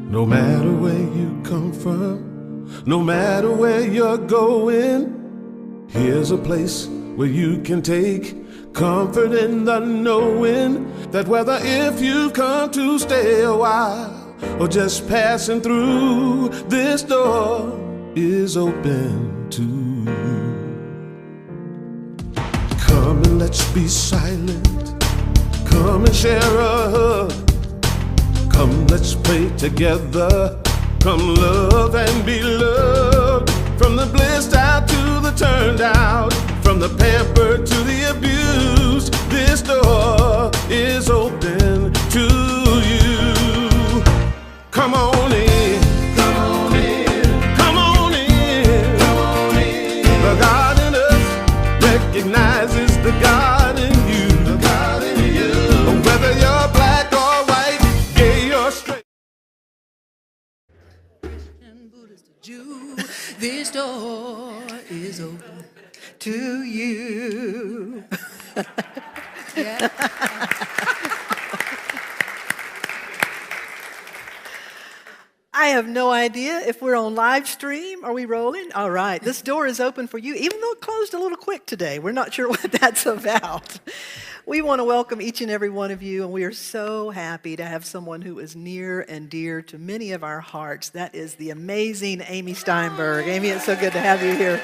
No matter where you come from, no matter where you're going, here's a place where you can take comfort in the knowing that whether if you've come to stay a while or just passing through, this door is open to you. Come and let's be silent. Come and share a hug. Come, let's pray together. Come, love and be loved. From the blissed out to the turned out, from the pampered to the abused, this door is open to you. Come on in. Come on in. Come on in. Come on in. The God in us recognizes the God in you. The God in you. Whether you're black or white, gay or straight. And Buddhist or Jew, this door is open to you. Yeah. I have no idea if we're on live stream. Are we rolling? All right. This door is open for you, even though it closed a little quick today. We're not sure what that's about. We want to welcome each and every one of you, and we are so happy to have someone who is near and dear to many of our hearts. That is the amazing Amy Steinberg. Amy, it's so good to have you here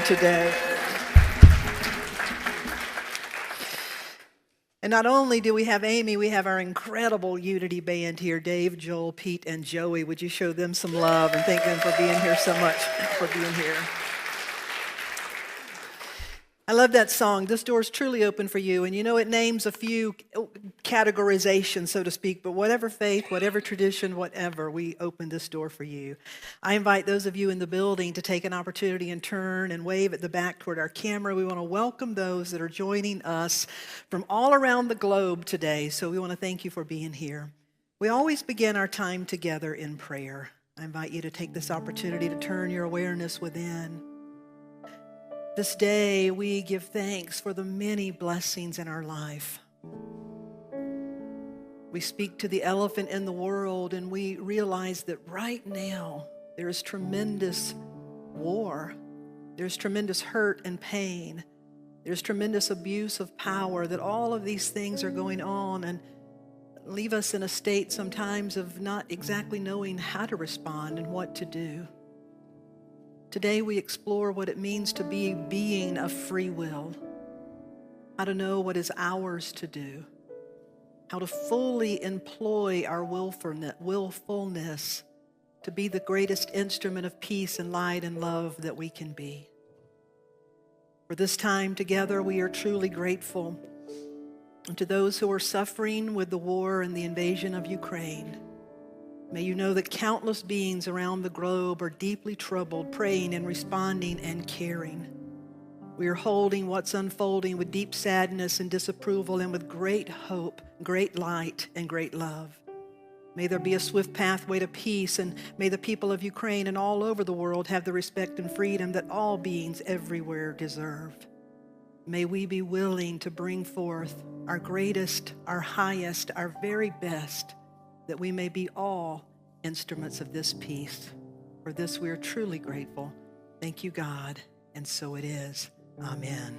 today. And not only do we have Amy, we have our incredible Unity Band here, Dave, Joel, Pete, and Joey. Would you show them some love and thank them for being here so much, for being here. I love that song, This Door is Truly Open for You. And you know, it names a few categorizations, so to speak, but whatever faith, whatever tradition, whatever, we open this door for you. I invite those of you in the building to take an opportunity and turn and wave at the back toward our camera. We want to welcome those that are joining us from all around the globe today, so we want to thank you for being here. We always begin our time together in prayer. I invite you to take this opportunity to turn your awareness within. This day, we give thanks for the many blessings in our life. We speak to the elephant in the world, and we realize that right now, there is tremendous war. There's tremendous hurt and pain. There's tremendous abuse of power, that all of these things are going on and leave us in a state sometimes of not exactly knowing how to respond and what to do. Today we explore what it means to be a being of free will, how to know what is ours to do, how to fully employ our willfulness to be the greatest instrument of peace and light and love that we can be. For this time together, we are truly grateful. And to those who are suffering with the war and the invasion of Ukraine, may you know that countless beings around the globe are deeply troubled, praying and responding and caring. We are holding what's unfolding with deep sadness and disapproval, and with great hope, great light, and great love. May there be a swift pathway to peace, and may the people of Ukraine and all over the world have the respect and freedom that all beings everywhere deserve. May we be willing to bring forth our greatest, our highest, our very best, that we may be all instruments of this peace. For this we are truly grateful. Thank you, God, and so it is. Amen.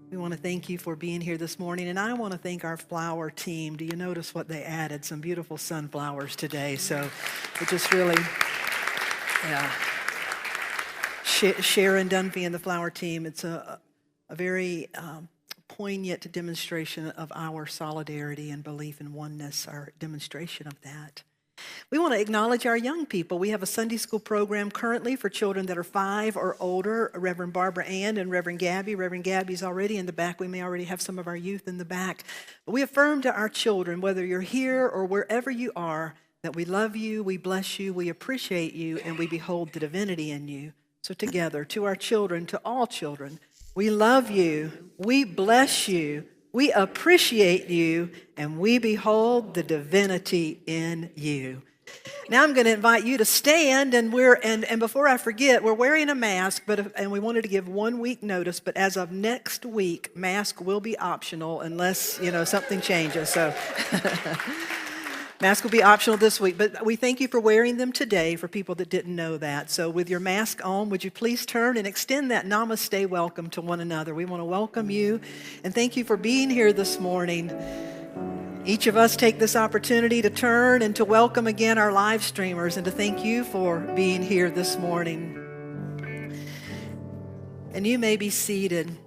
We want to thank you for being here this morning, and I want to thank our flower team. Do you notice what they added? Some beautiful sunflowers today, so it just really, yeah. Sharon Dunphy and the flower team, it's a very poignant demonstration of our solidarity and belief in oneness, our demonstration of that. We want to acknowledge our young people. We have a Sunday school program currently for children that are 5 or older, Reverend Barbara Ann and Reverend Gabby. Reverend Gabby's already in the back. We may already have some of our youth in the back. But we affirm to our children, whether you're here or wherever you are, that we love you, we bless you, we appreciate you, and we behold the divinity in you. So together, to our children, to all children, we love you, we bless you, we appreciate you, and we behold the divinity in you. Now I'm going to invite you to stand, and before I forget, we're wearing a mask, and we wanted to give 1 week notice, but as of next week, mask will be optional unless, something changes. So Mask will be optional this week, but we thank you for wearing them today for people that didn't know that. So with your mask on, would you please turn and extend that namaste welcome to one another. We want to welcome you and thank you for being here this morning. Each of us take this opportunity to turn and to welcome again our live streamers and to thank you for being here this morning. And you may be seated.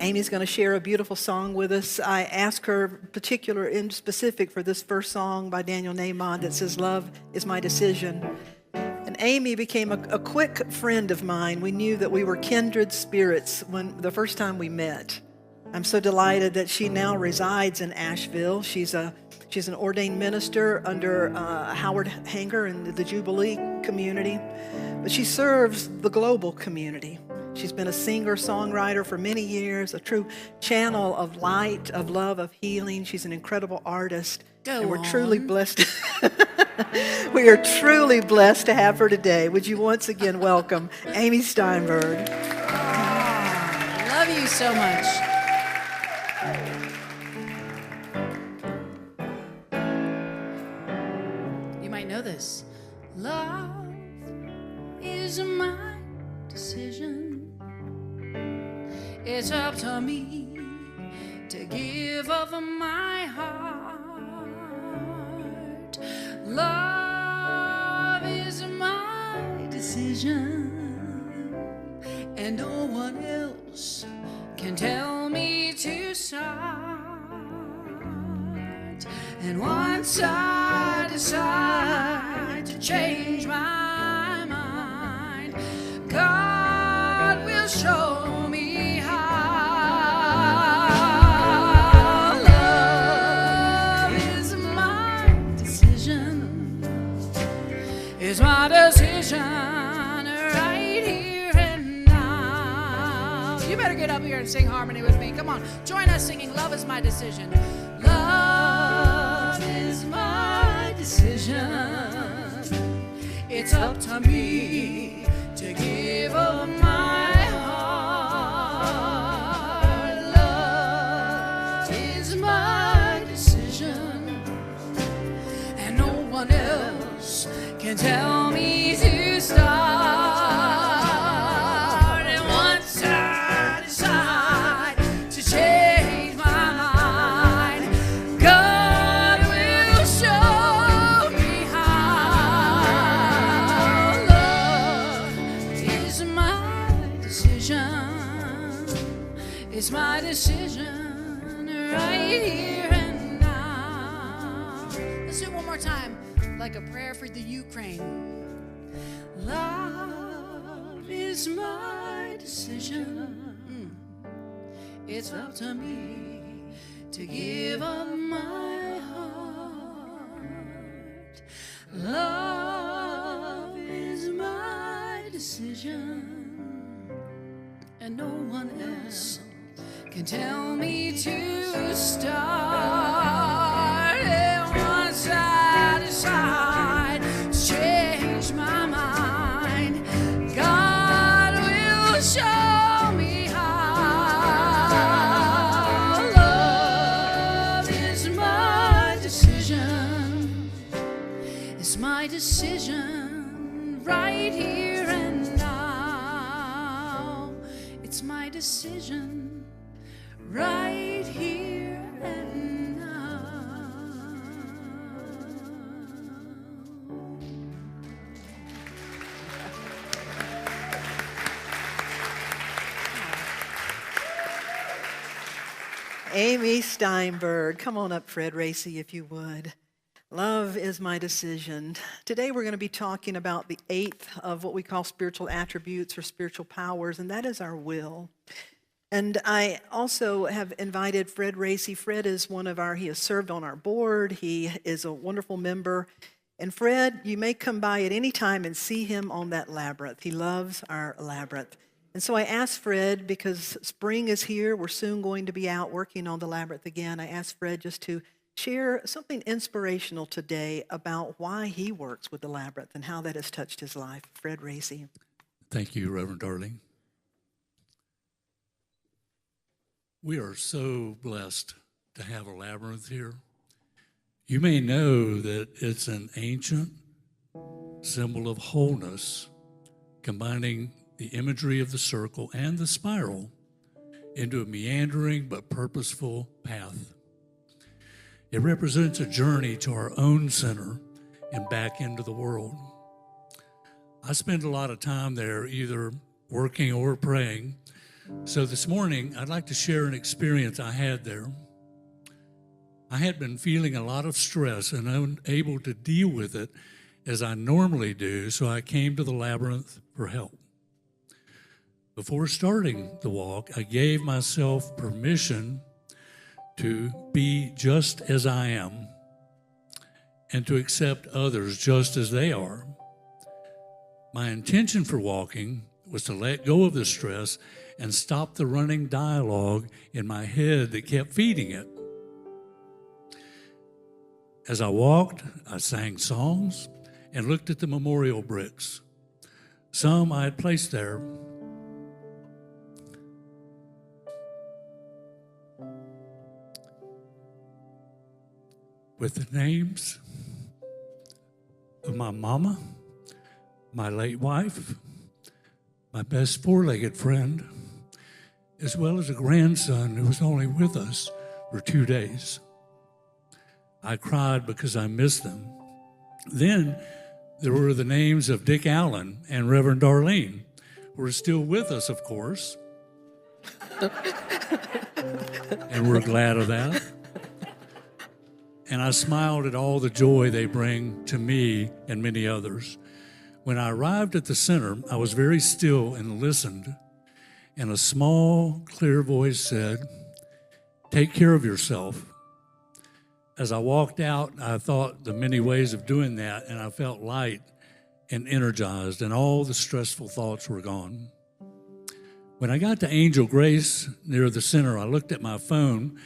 Amy's going to share a beautiful song with us. I asked her particular and specific for this first song by Daniel Nahmod that says, "Love is my decision." And Amy became a quick friend of mine. We knew that we were kindred spirits when the first time we met. I'm so delighted that she now resides in Asheville. She's an ordained minister under Howard Hanger in the Jubilee community, but she serves the global community. She's been a singer-songwriter for many years, a true channel of light, of love, of healing. She's an incredible artist. And we're truly blessed. We are truly blessed to have her today. Would you once again welcome Amy Steinberg? Oh, love you so much. You might know this. Love is my decision. It's up to me to give of my heart. Love is my decision, and no one else can tell me to start. And once I decide to change my mind, God will show me how. Love is my decision. It's my decision right here and now. You better get up here and sing harmony with me. Come on, join us singing "Love is my decision." Love is my decision. It's up to me to give of my heart. Love is my decision, and no one else can tell me to start. And once I decide to change my mind, God will show me how. Love is my decision. It's my decision right here and now. Let's do it one more time, like a prayer for the Ukraine. Love is my decision. It's up to me to give up my heart. Love is my decision, and no one else can tell me to start. And once I decide to change my mind, God will show me how. Love is my decision. It's my decision right here and now. It's my decision right here and now. Amy Steinberg. Come on up, Fred Racy, if you would. Love is my decision. Today we're going to be talking about the 8th of what we call spiritual attributes or spiritual powers, and that is our will. And I also have invited Fred Racy. Fred is he has served on our board. He is a wonderful member. And Fred, you may come by at any time and see him on that labyrinth. He loves our labyrinth. And so I asked Fred, because spring is here, we're soon going to be out working on the labyrinth again. I asked Fred just to share something inspirational today about why he works with the labyrinth and how that has touched his life. Fred Racy. Thank you, Rev Darlene. We are so blessed to have a labyrinth here. You may know that it's an ancient symbol of wholeness, combining the imagery of the circle and the spiral into a meandering but purposeful path. It represents a journey to our own center and back into the world. I spend a lot of time there either working or praying. So this morning, I'd like to share an experience I had there. I had been feeling a lot of stress and unable to deal with it as I normally do, so I came to the labyrinth for help. Before starting the walk, I gave myself permission to be just as I am and to accept others just as they are. My intention for walking was to let go of the stress and stop the running dialogue in my head that kept feeding it. As I walked, I sang songs and looked at the memorial bricks. Some I had placed there. With the names of my mama, my late wife, my best four-legged friend, as well as a grandson who was only with us for 2 days. I cried because I missed them. Then there were the names of Dick Allen and Rev Darlene, who are still with us, of course. And we're glad of that. And I smiled at all the joy they bring to me and many others. When I arrived at the center, I was very still and listened, and a small, clear voice said, "Take care of yourself." As I walked out, I thought the many ways of doing that, and I felt light and energized, and all the stressful thoughts were gone. When I got to Angel Grace near the center, I looked at my phone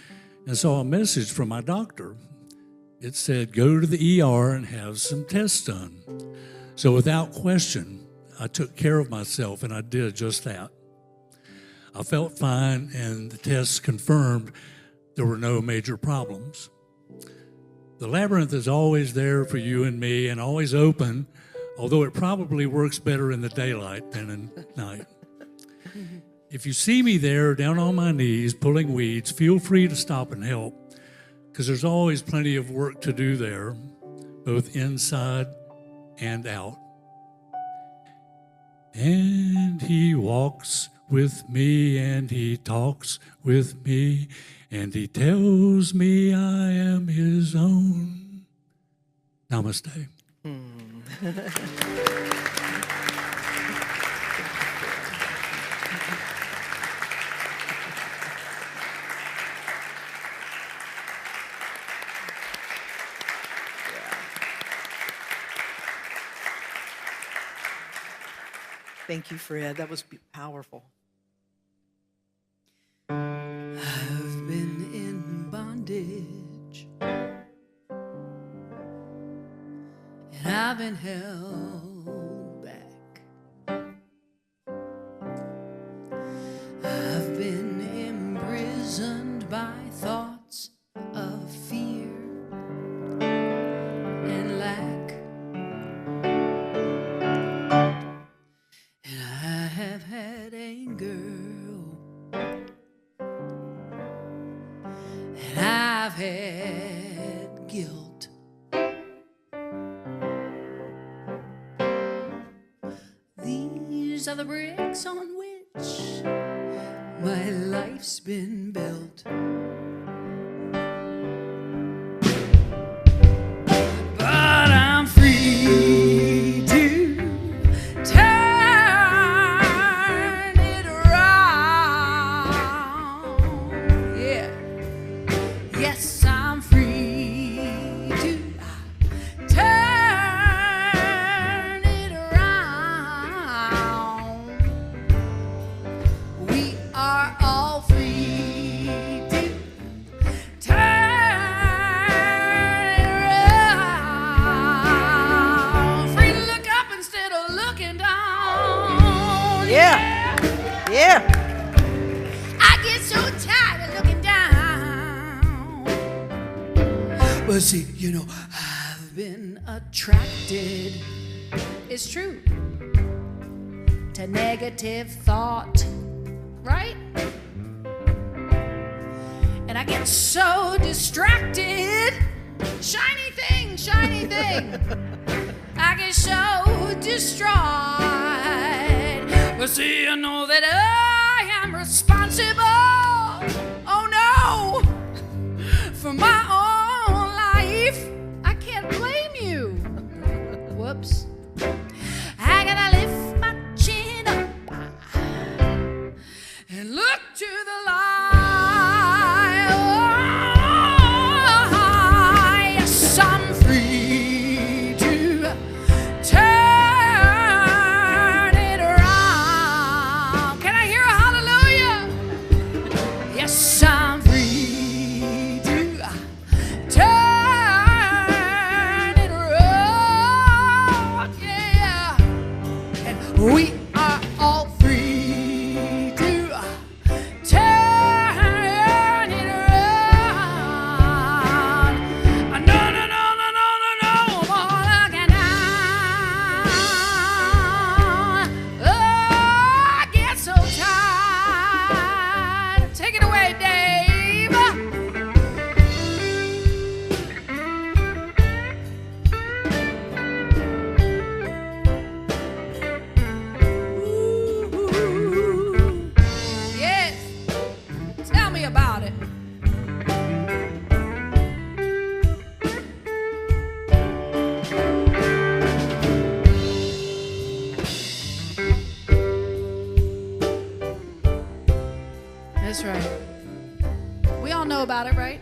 and saw a message from my doctor. It said, "Go to the ER and have some tests done." So without question, I took care of myself, and I did just that. I felt fine, and the tests confirmed there were no major problems. The labyrinth is always there for you and me and always open, although it probably works better in the daylight than in night. If you see me there down on my knees pulling weeds, feel free to stop and help, because there's always plenty of work to do there, both inside and out. And he walks with me, and he talks with me, and he tells me I am his own. Namaste. Thank you, Fred. That was powerful. I've been in bondage, and I've been held back. I've been imprisoned by thoughts of fear and lack. And I have had anger, and I've had guilt. These are the bricks on which my life's been built. But I'm free to turn it around. Yeah. Yes, I'm free to turn it around. We are all free to turn it around. Free to look up instead of looking down. Yeah. Yeah. I get so tired of looking down, but Well, see, I've been attracted, it's true, to negative thought, right? And I get so distracted. Shiny thing, shiny thing. I get so distraught. But see, I know that I am responsible. Oh no, for my own life. I can't blame you. Whoops. I gotta lift my chin up and look to the light. Yes, I'm free to turn it around. Can I hear a hallelujah? Yes, I'm free to turn it around. Yeah. And we are all free to turn it around. No, no, no, no, no, no, no more looking down. Oh, I get so tired. Take it away, Dave. Ooh, yes. Tell me about it. That's right. We all know about it, right?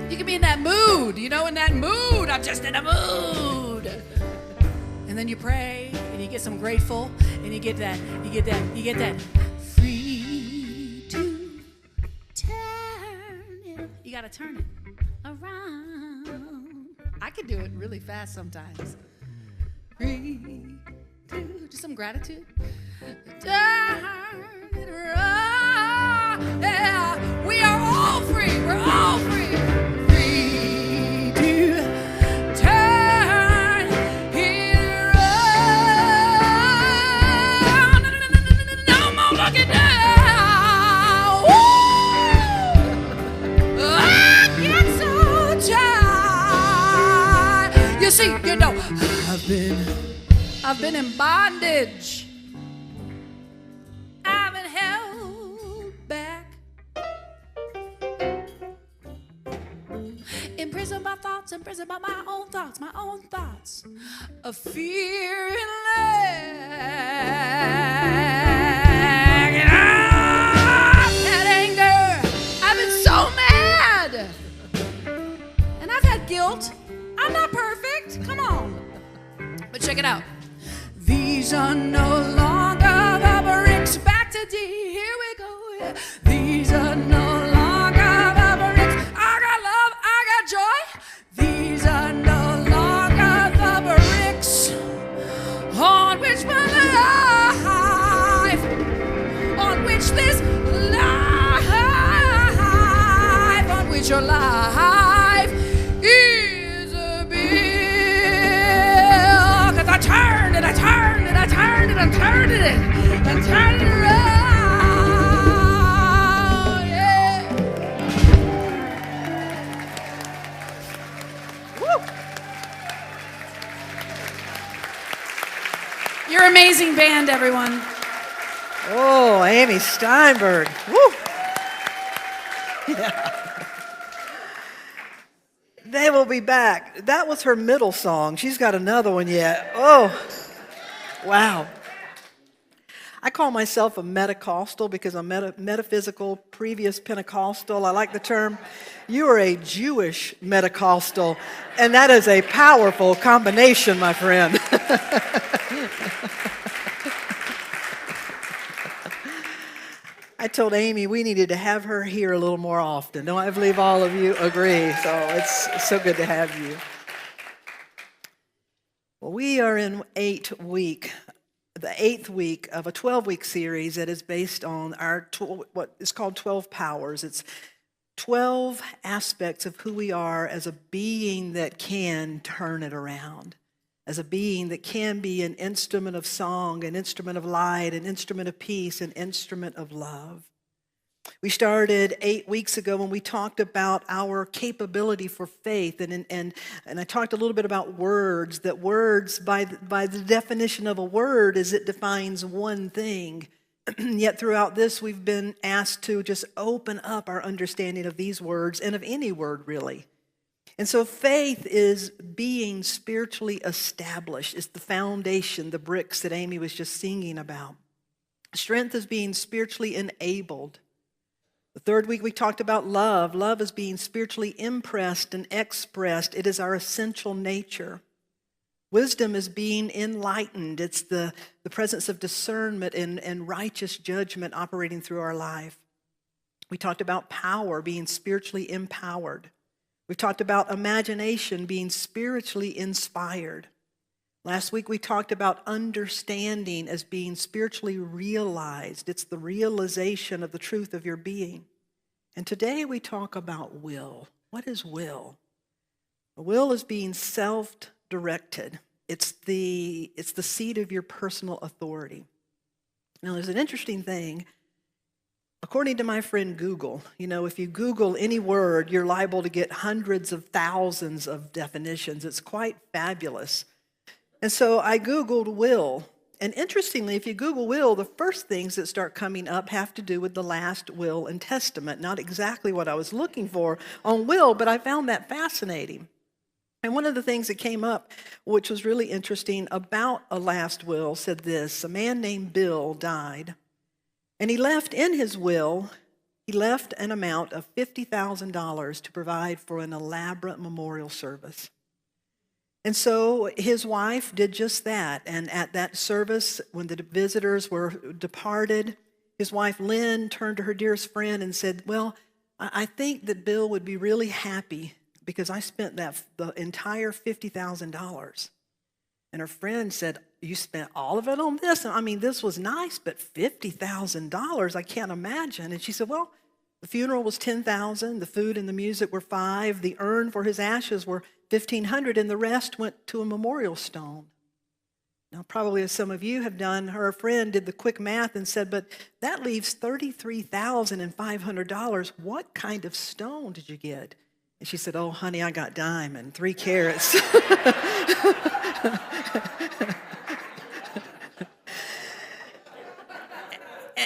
You can be in that mood, in that mood. I'm just in a mood. And then you pray and you get some grateful and you get that free to turn it. You got to turn it around. I can do it really fast sometimes. Free to, just some gratitude. Turn it around. Yeah, we are all free. We're all free. Free to turn it around. No more looking down. Woo! I get so tired. You see, I've been in bondage. I've been held back. Imprisoned by thoughts, imprisoned by my own thoughts of fear and lack. And I've had anger. I've been so mad. And I've had guilt. I'm not perfect. Come on. But check it out. These are no longer the bricks. Back to D. Here we go. Yeah. These are no longer the bricks. I got love. I got joy. These are no longer the bricks on which my life, on which this life, on which your life is built. 'Cause I turned it, I turned it, I turned it, I turned it, I turned it around. Yeah. Woo. You're an amazing band, everyone. Oh, Amy Steinberg. Woo. Yeah. They will be back. That was her middle song. She's got another one yet. Oh, wow. I call myself a Metacostal because I'm metaphysical, previous Pentecostal. I like the term. You are a Jewish Metacostal, and that is a powerful combination, my friend. I told Amy we needed to have her here a little more often. Don't I believe all of you agree? So it's so good to have you. Well, we are in the 8th week of a 12-week series that is based on our what is called 12 powers. It's 12 aspects of who we are as a being that can turn it around, as a being that can be an instrument of song, an instrument of light, an instrument of peace, an instrument of love. We started 8 weeks ago when we talked about our capability for faith, and I talked a little bit about words, that words, by the definition of a word, is it defines one thing. Yet throughout this, we've been asked to just open up our understanding of these words and of any word, really. And so faith is being spiritually established. It's the foundation, the bricks that Amy was just singing about. Strength is being spiritually enabled. The third week we talked about love. Love is being spiritually impressed and expressed. It is our essential nature. Wisdom is being enlightened. It's the presence of discernment and righteous judgment operating through our life. We talked about power, being spiritually empowered. We've talked about imagination, being spiritually inspired. Last week we talked about understanding as being spiritually realized. It's the realization of the truth of your being. And today we talk about will. What is will? Will is being self-directed. It's the seat of your personal authority. Now there's an interesting thing. According to my friend Google, if you Google any word, you're liable to get hundreds of thousands of definitions. It's quite fabulous. And so I Googled will. And interestingly, if you Google will, the first things that start coming up have to do with the last will and testament. Not exactly what I was looking for on will, but I found that fascinating. And one of the things that came up, which was really interesting about a last will, said this: a man named Bill died, and he left in his will, he left an amount of $50,000 to provide for an elaborate memorial service. And so his wife did just that. And at that service, when the visitors were departed, his wife Lynn turned to her dearest friend and said, well, I think that Bill would be really happy because I spent the entire $50,000. And her friend said, you spent all of it on this? I mean, this was nice, but $50,000, I can't imagine. And she said, well, the funeral was $10,000, the food and the music were $5,000, the urn for his ashes were $1,500, and the rest went to a memorial stone. Now, probably as some of you have done, her friend did the quick math and said, but that leaves $33,500. What kind of stone did you get? And she said, oh, honey, I got diamond, 3 carats.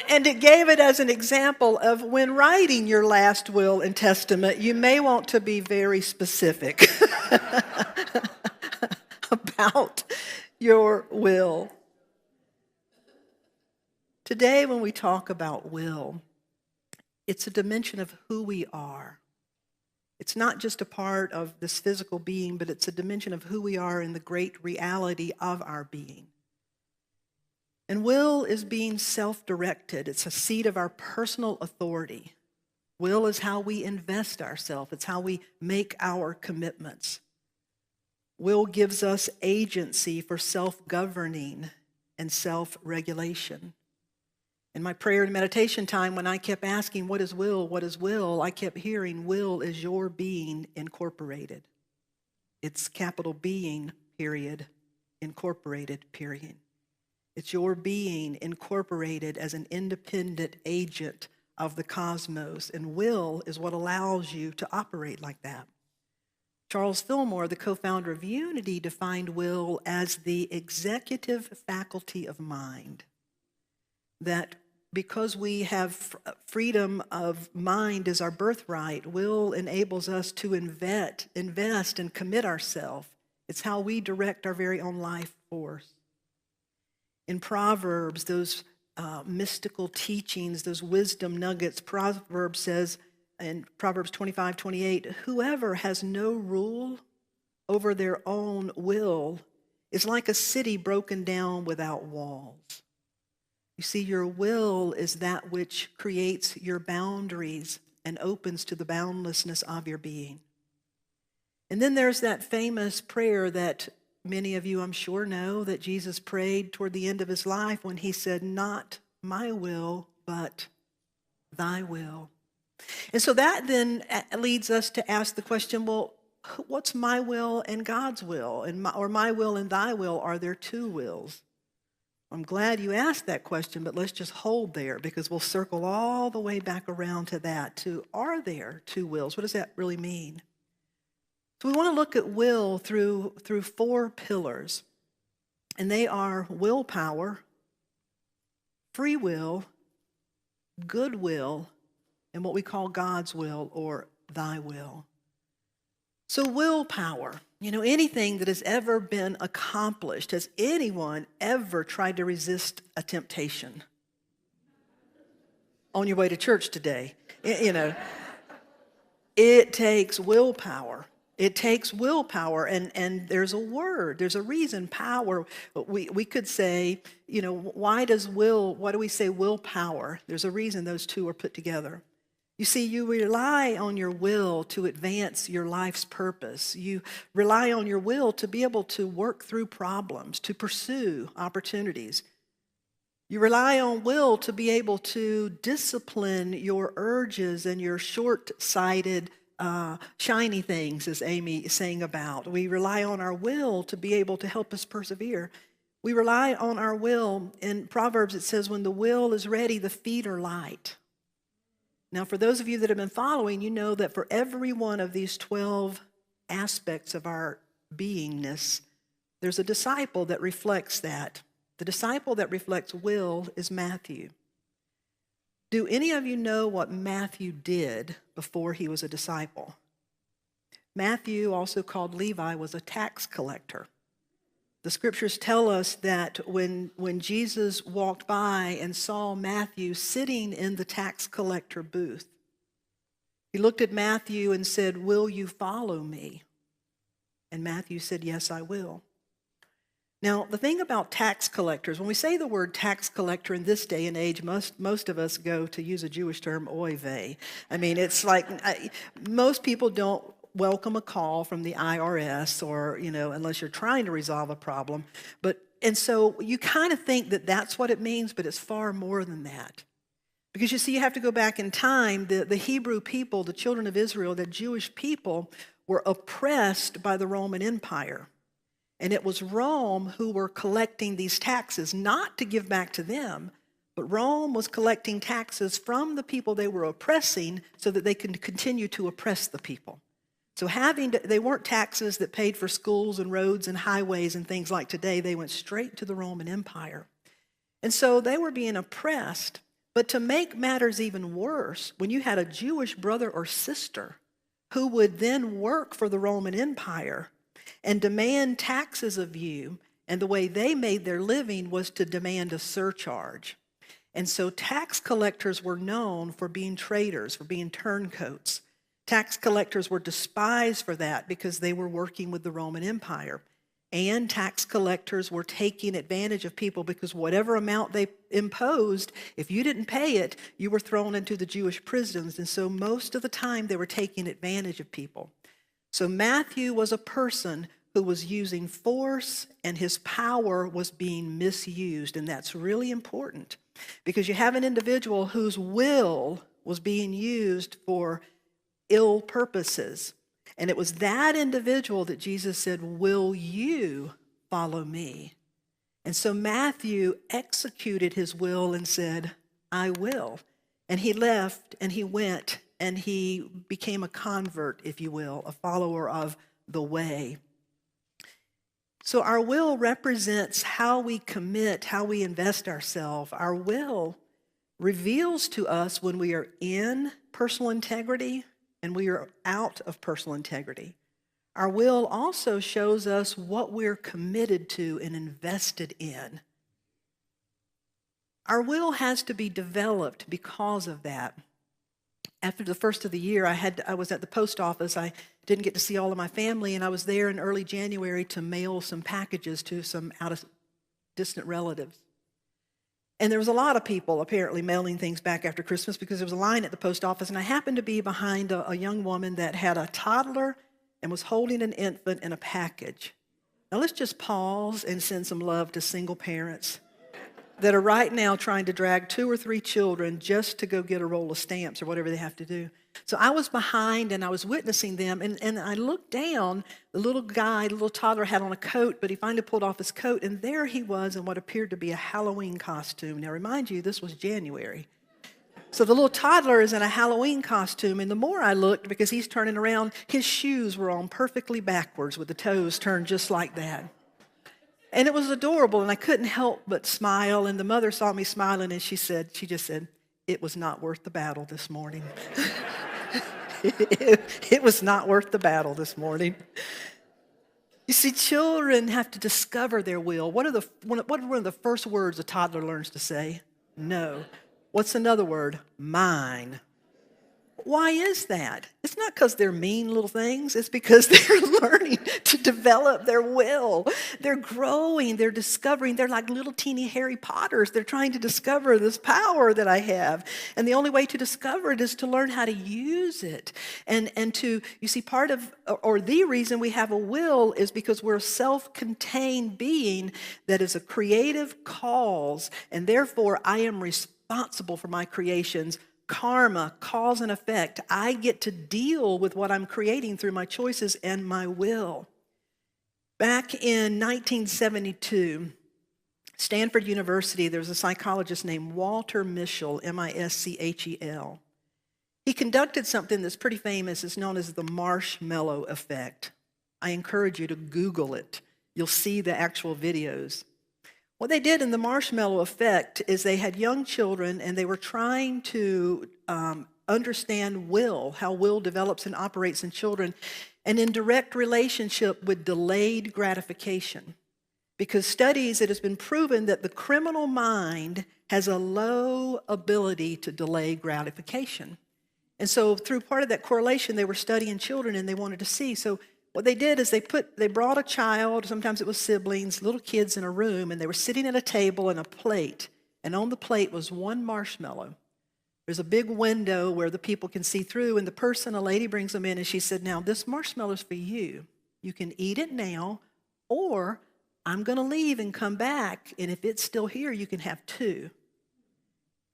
And it gave it as an example of when writing your last will and testament, you may want to be very specific about your will. Today, when we talk about will, it's a dimension of who we are. It's not just a part of this physical being, but it's a dimension of who we are in the great reality of our being. And will is being self-directed. It's a seat of our personal authority. Will is how we invest ourselves. It's how we make our commitments. Will gives us agency for self-governing and self-regulation. In my prayer and meditation time, when I kept asking, what is will, I kept hearing, will is your being incorporated. It's capital being, period, incorporated, period. It's your being incorporated as an independent agent of the cosmos, and will is what allows you to operate like that. Charles Fillmore, the co-founder of Unity, defined will as the executive faculty of mind. That because we have freedom of mind as our birthright, will enables us to invest and commit ourselves. It's how we direct our very own life force. In Proverbs, those mystical teachings, those wisdom nuggets, Proverbs says in Proverbs 25:28, whoever has no rule over their own will is like a city broken down without walls. You see, your will is that which creates your boundaries and opens to the boundlessness of your being. And then there's that famous prayer that many of you, I'm sure, know, that Jesus prayed toward the end of his life when he said, not my will, but thy will. And so that then leads us to ask the question, well, what's my will and God's will? Or my will and thy will, are there two wills? I'm glad you asked that question, but let's just hold there because we'll circle all the way back around to that, to are there two wills? What does that really mean? So we want to look at will through four pillars, and they are willpower, free will, goodwill, and what we call God's will or thy will. So willpower, anything that has ever been accomplished, has anyone ever tried to resist a temptation? On your way to church today, it takes willpower. It takes willpower, and there's a word, there's a reason, power. We could say, why do we say willpower? There's a reason those two are put together. You see, you rely on your will to advance your life's purpose. You rely on your will to be able to work through problems, to pursue opportunities. You rely on will to be able to discipline your urges and your short-sighted, shiny things, as Amy sang about. We rely on our will to be able to help us persevere. We rely on our will. In Proverbs, it says, when the will is ready, the feet are light. Now, for those of you that have been following, you know that for every one of these 12 aspects of our beingness, there's a disciple that reflects that. The disciple that reflects will is Matthew. Do any of you know what Matthew did before he was a disciple? Matthew, also called Levi, was a tax collector. The scriptures tell us that when Jesus walked by and saw Matthew sitting in the tax collector booth, he looked at Matthew and said, "Will you follow me?" And Matthew said, "Yes, I will." Now, the thing about tax collectors, when we say the word tax collector in this day and age, most of us go, to use a Jewish term, oy vey. I mean, it's like most people don't welcome a call from the IRS or, unless you're trying to resolve a problem. And so you kind of think that that's what it means, but it's far more than that. Because you see, you have to go back in time. The Hebrew people, the children of Israel, the Jewish people, were oppressed by the Roman Empire. And it was Rome who were collecting these taxes, not to give back to them, but Rome was collecting taxes from the people they were oppressing so that they could continue to oppress the people. So they weren't taxes that paid for schools and roads and highways and things like today. They went straight to the Roman Empire. And so they were being oppressed. But to make matters even worse, when you had a Jewish brother or sister who would then work for the Roman Empire and demand taxes of you, and the way they made their living was to demand a surcharge. And so tax collectors were known for being traitors, for being turncoats. Tax collectors were despised for that because they were working with the Roman Empire. And tax collectors were taking advantage of people because whatever amount they imposed, if you didn't pay it, you were thrown into the Jewish prisons. And so most of the time they were taking advantage of people. So Matthew was a person who was using force, and his power was being misused. And that's really important because you have an individual whose will was being used for ill purposes. And it was that individual that Jesus said, "Will you follow me?" And so Matthew executed his will and said, "I will." And he left and he went and he became a convert, if you will, a follower of the way. So our will represents how we commit, how we invest ourselves. Our will reveals to us when we are in personal integrity and we are out of personal integrity. Our will also shows us what we're committed to and invested in. Our will has to be developed because of that. After the first of the year, I was at the post office. I didn't get to see all of my family, and I was there in early January to mail some packages to some distant relatives. And there was a lot of people apparently mailing things back after Christmas because there was a line at the post office, and I happened to be behind a young woman that had a toddler and was holding an infant in a package. Now let's just pause and send some love to single parents. that are right now trying to drag 2 or 3 children just to go get a roll of stamps or whatever they have to do. So I was behind and I was witnessing them, and I looked down. The little guy, the little toddler, had on a coat, but he finally pulled off his coat, and there he was in what appeared to be a Halloween costume. Now, remind you, this was January. So the little toddler is in a Halloween costume, and the more I looked, because he's turning around, his shoes were on perfectly backwards with the toes turned just like that. And it was adorable, and I couldn't help but smile, and the mother saw me smiling, and she just said, "It was not worth the battle this morning." It was not worth the battle this morning. You see, children have to discover their will. What are one of the first words a toddler learns to say? No. What's another word? Mine. Why is that? It's not because they're mean little things. It's because they're learning to develop their will. They're growing. They're discovering. They're like little teeny Harry Potters. They're trying to discover this power that I have. And the only way to discover it is to learn how to use it. And to, you see, part of, or the reason we have a will is because we're a self-contained being that is a creative cause. And therefore, I am responsible for my creations. Karma, cause and effect. I get to deal with what I'm creating through my choices and my will. Back in 1972, Stanford University, there was a psychologist named Walter Mischel, M-I-S-C-H-E-L. He conducted something that's pretty famous. It's known as the marshmallow effect. I encourage you to Google it. You'll see the actual videos. What they did in the marshmallow effect is they had young children and they were trying to understand will, how will develops and operates in children, and in direct relationship with delayed gratification. Because studies, it has been proven that the criminal mind has a low ability to delay gratification. And so through part of that correlation, they were studying children and they wanted to see. So what they did is they brought a child, sometimes it was siblings, little kids in a room, and they were sitting at a table and a plate. And on the plate was one marshmallow. There's a big window where the people can see through, and the person, a lady, brings them in, and she said, "Now, this marshmallow's for you. You can eat it now, or I'm going to leave and come back, and if it's still here, you can have 2.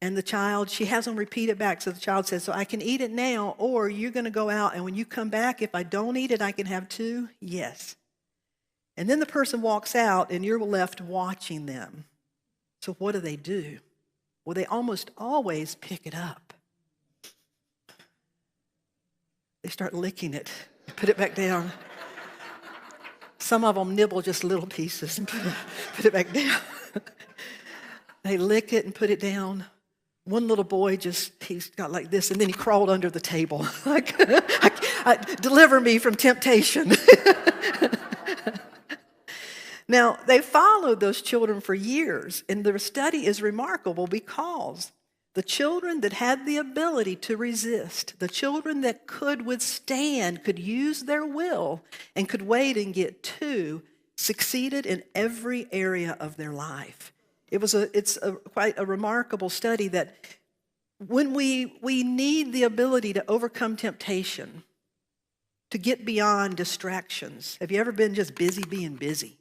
And the child, she has them repeat it back. So the child says, "So I can eat it now, or you're going to go out, and when you come back, if I don't eat it, I can have 2? Yes." And then the person walks out, and you're left watching them. So what do? Well, they almost always pick it up. They start licking it, put it back down. Some of them nibble just little pieces and put it back down. They lick it and put it down. One little boy he's got like this, and then he crawled under the table. Like, deliver me from temptation. Now, they followed those children for years, and the study is remarkable because the children that had the ability to resist, the children that could withstand, could use their will, and could wait and get 2, succeeded in every area of their life. It's quite a remarkable study that when we need the ability to overcome temptation, to get beyond distractions. Have you ever been just busy being busy?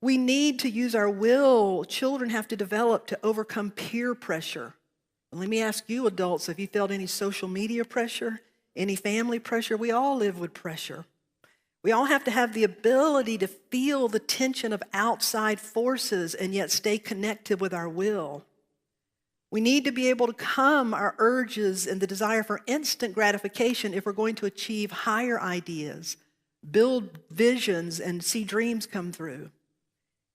We need to use our will. Children have to develop to overcome peer pressure. And let me ask you adults, have you felt any social media pressure, any family pressure? We all live with pressure. We all have to have the ability to feel the tension of outside forces and yet stay connected with our will. We need to be able to calm our urges and the desire for instant gratification if we're going to achieve higher ideas, build visions, and see dreams come through.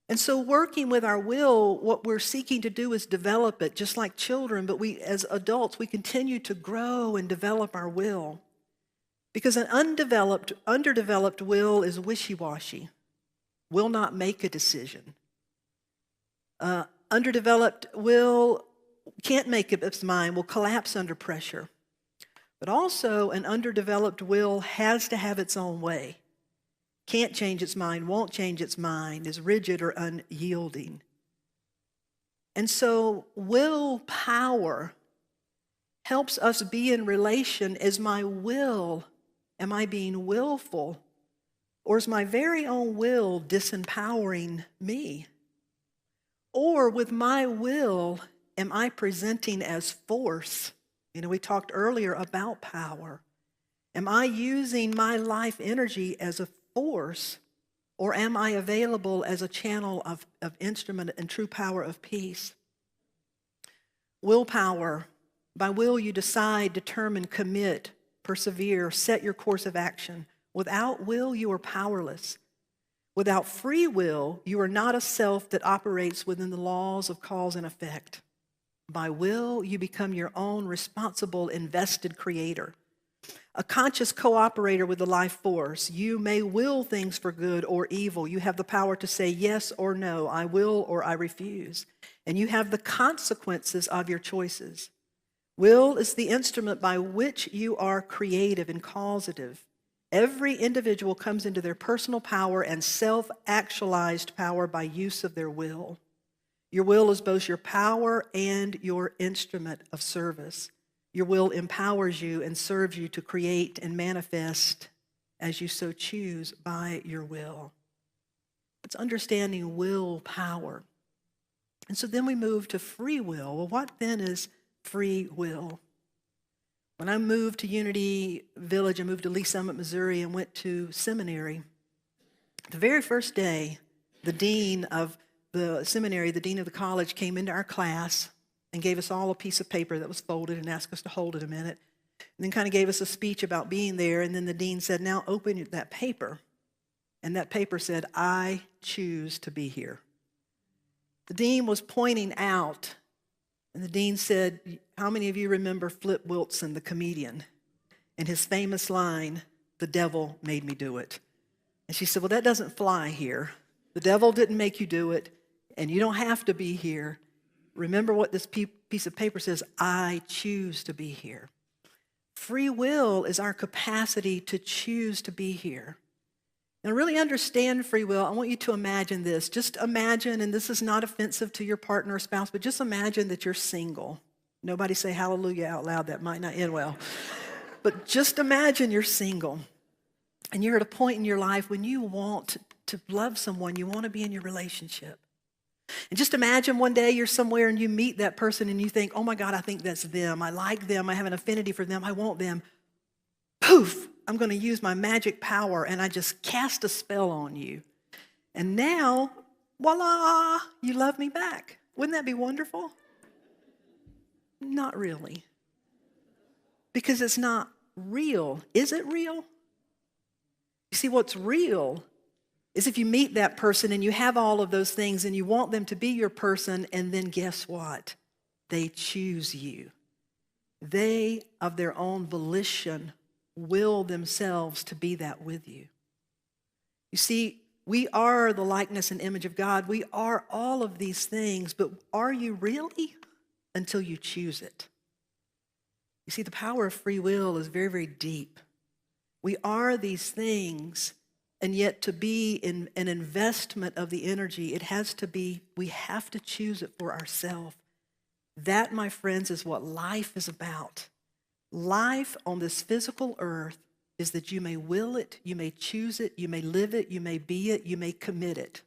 And so working with our will, what we're seeking to do is develop it just like children, but we as adults, we continue to grow and develop our will. Because an underdeveloped will is wishy-washy, will not make a decision. Underdeveloped will can't make up its mind, will collapse under pressure. But also an underdeveloped will has to have its own way. Can't change its mind, won't change its mind, is rigid or unyielding. And so willpower helps us be in relation. Is my will, am I being willful? Or is my very own will disempowering me? Or with my will, am I presenting as force? We talked earlier about power. Am I using my life energy as a force, or am I available as a channel of instrument and true power of peace? Willpower. By will, you decide, determine, commit, persevere, set your course of action. Without will, you are powerless. Without free will, you are not a self that operates within the laws of cause and effect. By will, you become your own responsible, invested creator. A conscious cooperator with the life force. You may will things for good or evil. You have the power to say yes or no, I will or I refuse. And you have the consequences of your choices. Will is the instrument by which you are creative and causative. Every individual comes into their personal power and self-actualized power by use of their will. Your will is both your power and your instrument of service. Your will empowers you and serves you to create and manifest as you so choose by your will. It's understanding willpower. And so then we move to free will. Well, what then is free will? When I moved to Unity Village, I moved to Lee Summit, Missouri, and went to seminary. The very first day, the dean of the seminary, the dean of the college, came into our class and gave us all a piece of paper that was folded and asked us to hold it a minute. And then kind of gave us a speech about being there. And then the dean said, now open that paper. And that paper said, I choose to be here. The dean was pointing out, and the dean said, how many of you remember Flip Wilson, the comedian, and his famous line, the devil made me do it? And she said, well, that doesn't fly here. The devil didn't make you do it, and you don't have to be here. Remember what this piece of paper says, I choose to be here. Free will is our capacity to choose to be here. Now, really understand free will, I want you to imagine this. Just imagine, and this is not offensive to your partner or spouse, but just imagine that you're single. Nobody say hallelujah out loud, that might not end well. But just imagine you're single, and you're at a point in your life when you want to love someone, you want to be in your relationship. And just imagine one day you're somewhere and you meet that person and you think, oh my God, I think that's them. I like them. I have an affinity for them. I want them. Poof, I'm going to use my magic power and I just cast a spell on you. And now, voila, you love me back. Wouldn't that be wonderful? Not really. Because it's not real. Is it real? You see, what's real is if you meet that person and you have all of those things and you want them to be your person, and then guess what? They choose you. They, of their own volition, will themselves to be that with you. You see, we are the likeness and image of God. We are all of these things, but are you really? Until you choose it. You see, the power of free will is very, very deep. We are these things, and yet to be in an investment of the energy, it has to be, we have to choose it for ourselves. That, my friends, is what life is about. Life on this physical earth is that you may will it, you may choose it, you may live it, you may be it, you may commit it,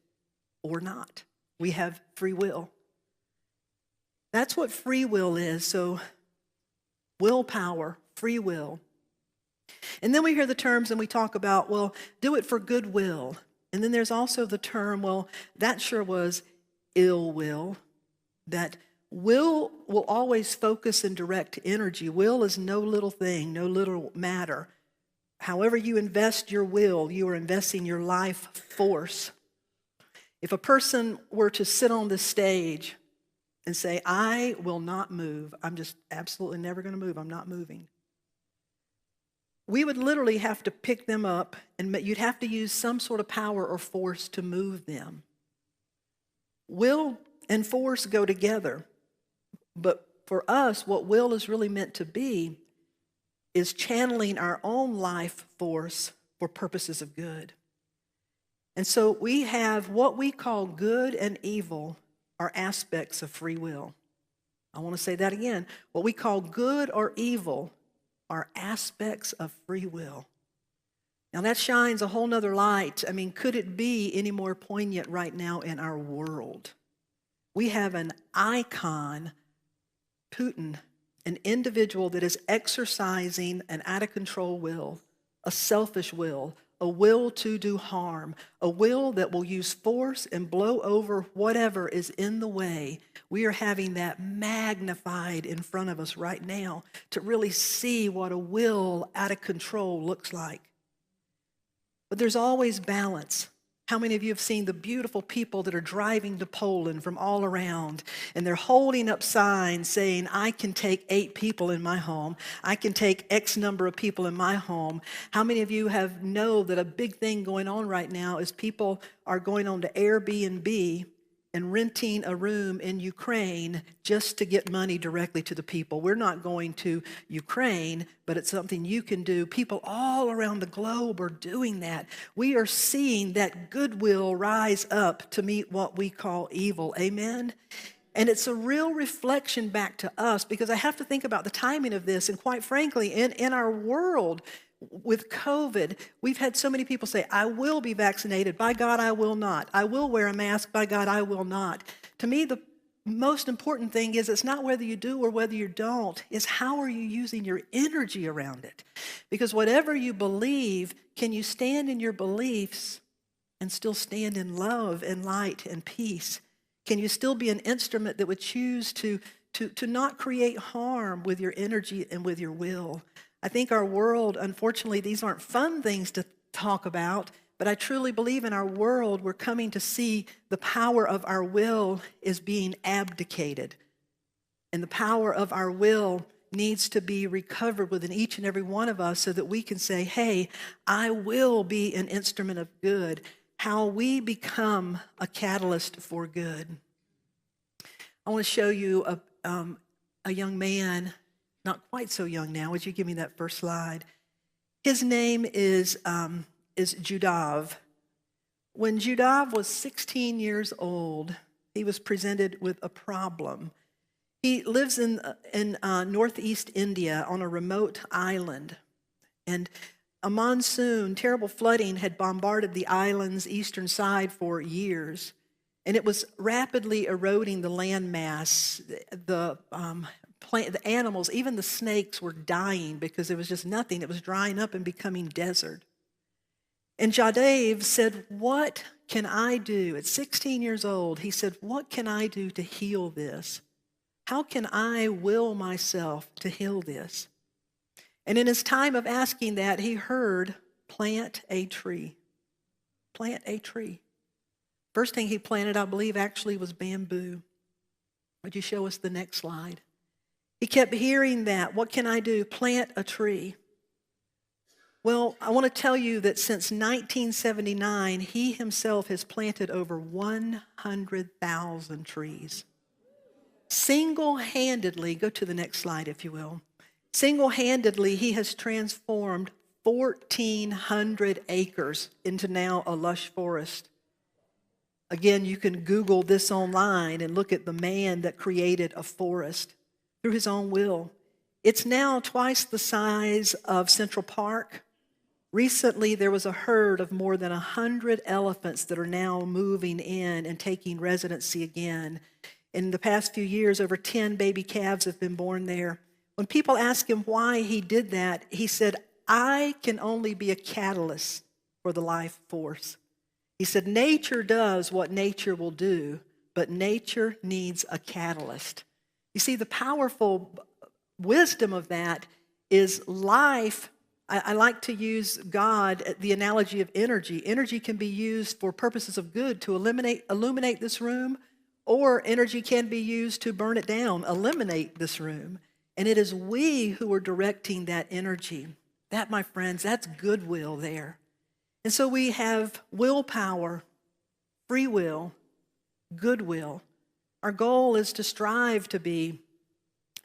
or not. We have free will. That's what free will is. So willpower, free will. And then we hear the terms and we talk about, well, do it for goodwill. And then there's also the term, well, that sure was ill will. That will always focus and direct energy. Will is no little thing, no little matter. However you invest your will, you are investing your life force. If a person were to sit on this stage and say, I will not move, I'm just absolutely never going to move, I'm not moving, we would literally have to pick them up, and you'd have to use some sort of power or force to move them. Will and force go together. But for us, what will is really meant to be is channeling our own life force for purposes of good. And so we have what we call good and evil are aspects of free will. I want to say that again. What we call good or evil are aspects of free will. Now that shines a whole nother light. I mean, could it be any more poignant right now in our world? We have an icon, Putin, an individual that is exercising an out-of-control will, a selfish will, a will to do harm, a will that will use force and blow over whatever is in the way. We are having that magnified in front of us right now to really see what a will out of control looks like. But there's always balance. How many of you have seen the beautiful people that are driving to Poland from all around, and they're holding up signs saying, I can take 8 people in my home. I can take X number of people in my home. How many of you know that a big thing going on right now is people are going on to Airbnb and renting a room in Ukraine just to get money directly to the people? We're not going to Ukraine, but it's something you can do. People all around the globe are doing that. We are seeing that goodwill rise up to meet what we call evil. Amen? And it's a real reflection back to us, because I have to think about the timing of this. And quite frankly, in our world, with COVID, we've had so many people say, I will be vaccinated. By God, I will not. I will wear a mask. By God, I will not. To me, the most important thing is it's not whether you do or whether you don't. It's how are you using your energy around it? Because whatever you believe, can you stand in your beliefs and still stand in love and light and peace? Can you still be an instrument that would choose to not create harm with your energy and with your will? I think our world, unfortunately, these aren't fun things to talk about, but I truly believe in our world we're coming to see the power of our will is being abdicated. And the power of our will needs to be recovered within each and every one of us so that we can say, hey, I will be an instrument of good. How we become a catalyst for good. I want to show you a young man, not quite so young now. Would you give me that first slide? His name is Judav. When Judav was 16 years old, he was presented with a problem. He lives in northeast India on a remote island. And a monsoon, terrible flooding had bombarded the island's eastern side for years. And it was rapidly eroding the landmass. The animals, even the snakes, were dying because there was just nothing. It was drying up and becoming desert. And Jadav said, what can I do? At 16 years old, he said, what can I do to heal this? How can I will myself to heal this? And in his time of asking that, he heard, plant a tree. Plant a tree. First thing he planted, I believe, actually was bamboo. Would you show us the next slide? He kept hearing that. What can I do? Plant a tree. Well, I want to tell you that since 1979, he himself has planted over 100,000 trees. Single-handedly, go to the next slide if you will. Single-handedly, he has transformed 1,400 acres into now a lush forest. Again, you can Google this online and look at the man that created a forest through his own will. It's now twice the size of Central Park. Recently, there was a herd of more than 100 elephants that are now moving in and taking residency again. In the past few years, over 10 baby calves have been born there. When people ask him why he did that, he said, I can only be a catalyst for the life force. He said, nature does what nature will do, but nature needs a catalyst. You see, the powerful wisdom of that is life. I like to use God, the analogy of energy. Energy can be used for purposes of good to illuminate this room, or energy can be used to burn it down, eliminate this room. And it is we who are directing that energy. That, my friends, that's goodwill there. And so we have willpower, free will, goodwill. Our goal is to strive to be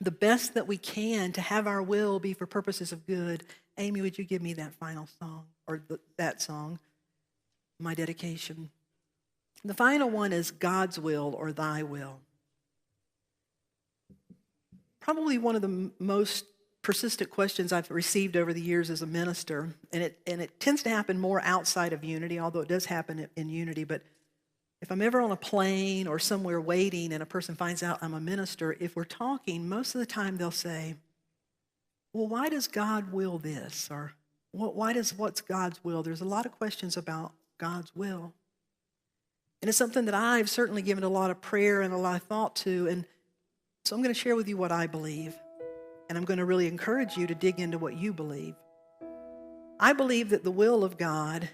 the best that we can, to have our will be for purposes of good. Amy, would you give me that final song, or that song, my dedication? The final one is God's will or thy will. Probably one of the most persistent questions I've received over the years as a minister, and it tends to happen more outside of unity, although it does happen in unity, but If I'm ever on a plane or somewhere waiting and a person finds out I'm a minister, if we're talking, most of the time they'll say, well, why does God will this? Or what's God's will? There's a lot of questions about God's will. And it's something that I've certainly given a lot of prayer and a lot of thought to. And so I'm going to share with you what I believe. And I'm going to really encourage you to dig into what you believe. I believe that the will of God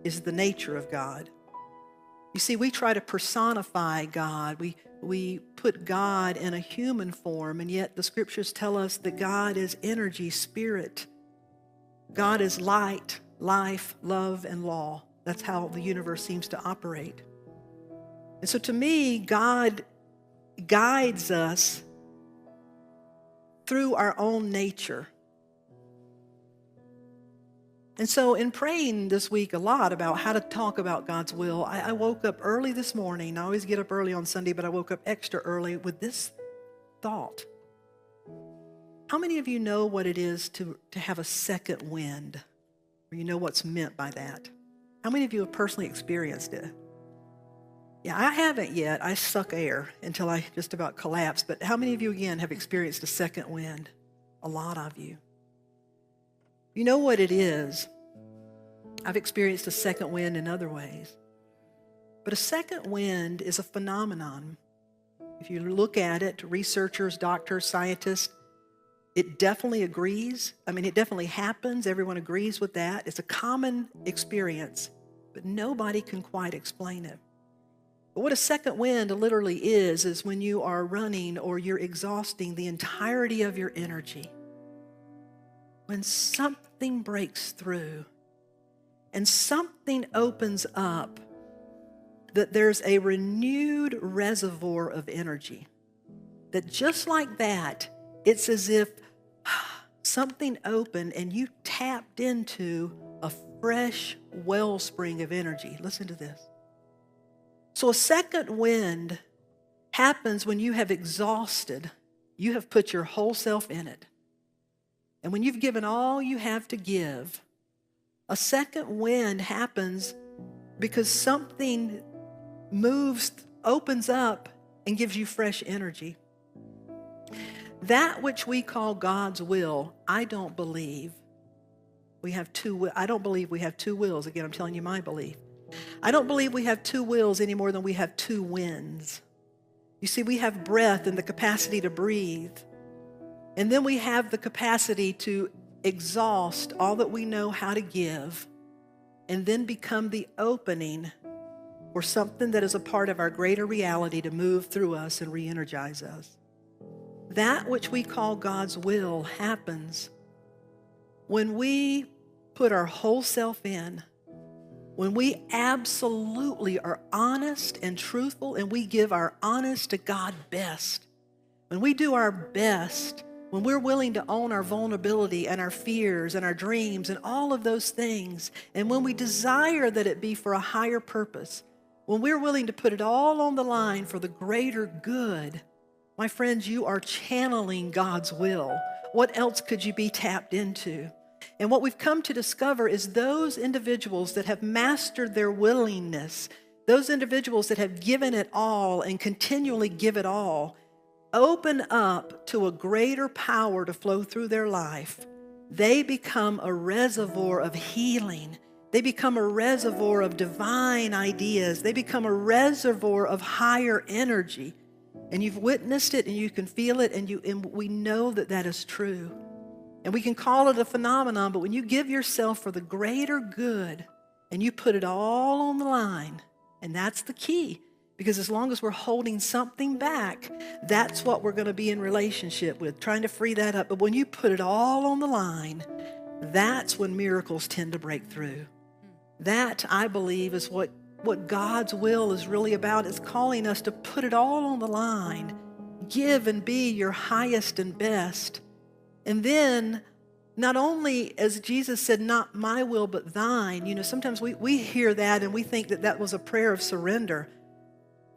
is the nature of God. You see, we try to personify God. We put God in a human form, and yet the scriptures tell us that God is energy, spirit. God is light, life, love, and law. That's how the universe seems to operate. And so to me, God guides us through our own nature. And so in praying this week a lot about how to talk about God's will, I woke up early this morning. I always get up early on Sunday, but I woke up extra early with this thought. How many of you know what it is to have a second wind? Or you know what's meant by that? How many of you have personally experienced it? Yeah, I haven't yet. I suck air until I just about collapse. But how many of you, again, have experienced a second wind? A lot of you. You know what it is. I've experienced a second wind in other ways. But a second wind is a phenomenon. If you look at it, researchers, doctors, scientists, it definitely agrees. It definitely happens. Everyone agrees with that. It's a common experience, but nobody can quite explain it. But what a second wind literally is when you are running or you're exhausting the entirety of your energy. When something breaks through and something opens up, that there's a renewed reservoir of energy. That just like that, it's as if something opened and you tapped into a fresh wellspring of energy. Listen to this. So a second wind happens when you have exhausted, you have put your whole self in it. And when you've given all you have to give, a second wind happens because something moves, opens up, and gives you fresh energy. That which we call God's will, I don't believe we have two. I don't believe we have two wills. Again, I'm telling you my belief. I don't believe we have two wills any more than we have two winds. You see, we have breath and the capacity to breathe. And then we have the capacity to exhaust all that we know how to give and then become the opening for something that is a part of our greater reality to move through us and re-energize us. That which we call God's will happens when we put our whole self in, when we absolutely are honest and truthful and we give our honest to God best. When we do our best, when we're willing to own our vulnerability and our fears and our dreams and all of those things, and when we desire that it be for a higher purpose, when we're willing to put it all on the line for the greater good, my friends, you are channeling God's will. What else could you be tapped into? And what we've come to discover is those individuals that have mastered their willingness, those individuals that have given it all and continually give it all, open up to a greater power to flow through their life. They become a reservoir of healing. They become a reservoir of divine ideas. They become a reservoir of higher energy. And you've witnessed it and you can feel it and we know that that is true. And we can call it a phenomenon, but when you give yourself for the greater good and you put it all on the line, and that's the key. Because as long as we're holding something back, that's what we're going to be in relationship with, trying to free that up. But when you put it all on the line, that's when miracles tend to break through. That, I believe, is what God's will is really about. It's calling us to put it all on the line, give and be your highest and best. And then, not only, as Jesus said, not my will but thine, sometimes we hear that and we think that that was a prayer of surrender.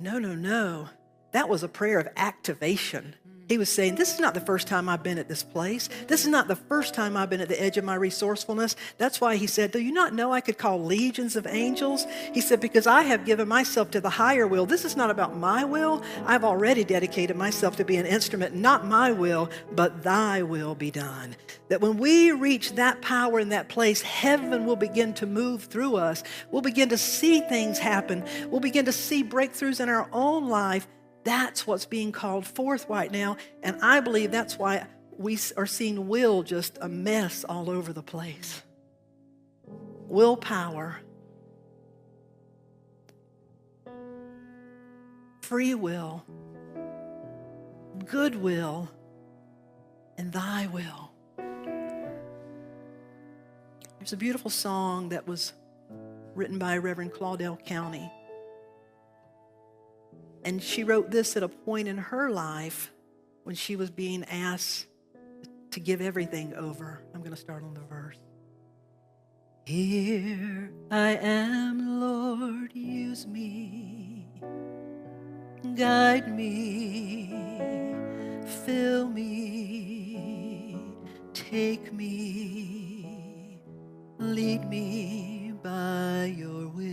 No. That was a prayer of activation. He was saying, this is not the first time I've been at this place. This is not the first time I've been at the edge of my resourcefulness. That's why he said, do you not know I could call legions of angels? He said, because I have given myself to the higher will. This is not about my will. I've already dedicated myself to be an instrument, not my will, but thy will be done. That when we reach that power in that place, heaven will begin to move through us. We'll begin to see things happen. We'll begin to see breakthroughs in our own life. That's what's being called forth right now. And I believe that's why we are seeing will just a mess all over the place. Willpower, free will, goodwill, and thy will. There's a beautiful song that was written by Reverend Claudel County. And she wrote this at a point in her life when she was being asked to give everything over. I'm going to start on the verse. Here I am, Lord, use me, guide me, fill me, take me, lead me by your will.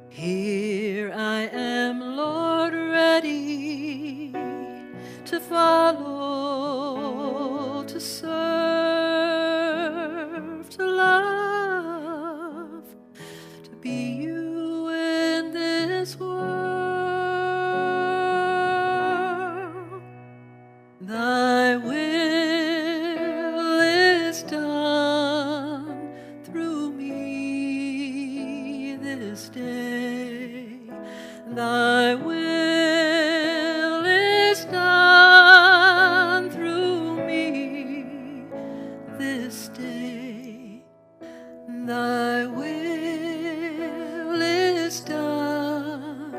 Here I am, Lord, ready to follow, to serve, to love, to be you in this world. Thy will is done through me this day. Thy will is done through me this day. Thy will is done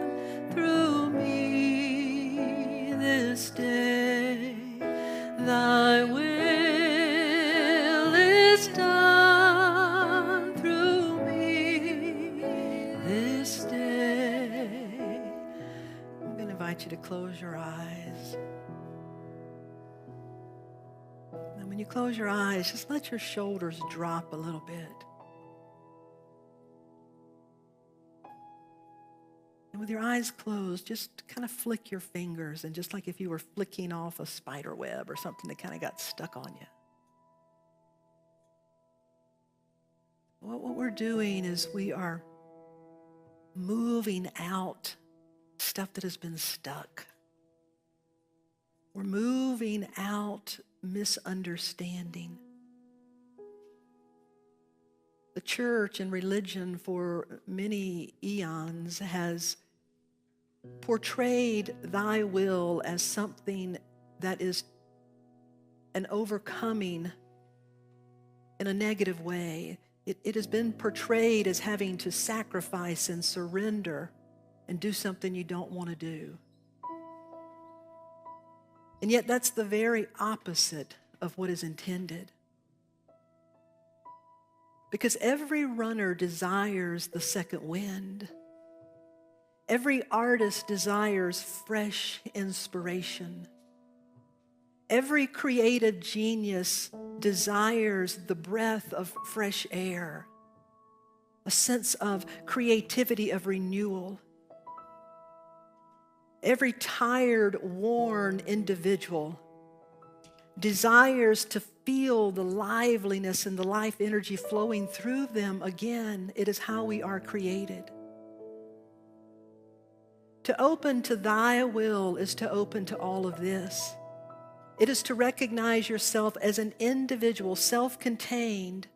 through me this day. Thy will is done through me this day. I'm going to invite you to close your eyes. And when you close your eyes, just let your shoulders drop a little bit. And with your eyes closed, just kind of flick your fingers, and just like if you were flicking off a spider web or something that kind of got stuck on you. What we're doing is we are moving out stuff that has been stuck. We're moving out misunderstanding. The church and religion for many eons has portrayed thy will as something that is an overcoming in a negative way. It has been portrayed as having to sacrifice and surrender and do something you don't want to do. And yet that's the very opposite of what is intended. Because every runner desires the second wind. Every artist desires fresh inspiration. Every creative genius desires the breath of fresh air, a sense of creativity, of renewal. Every tired, worn individual desires to feel the liveliness and the life energy flowing through them again. It is how we are created. To open to thy will is to open to all of this. It is to recognize yourself as an individual, self-contained,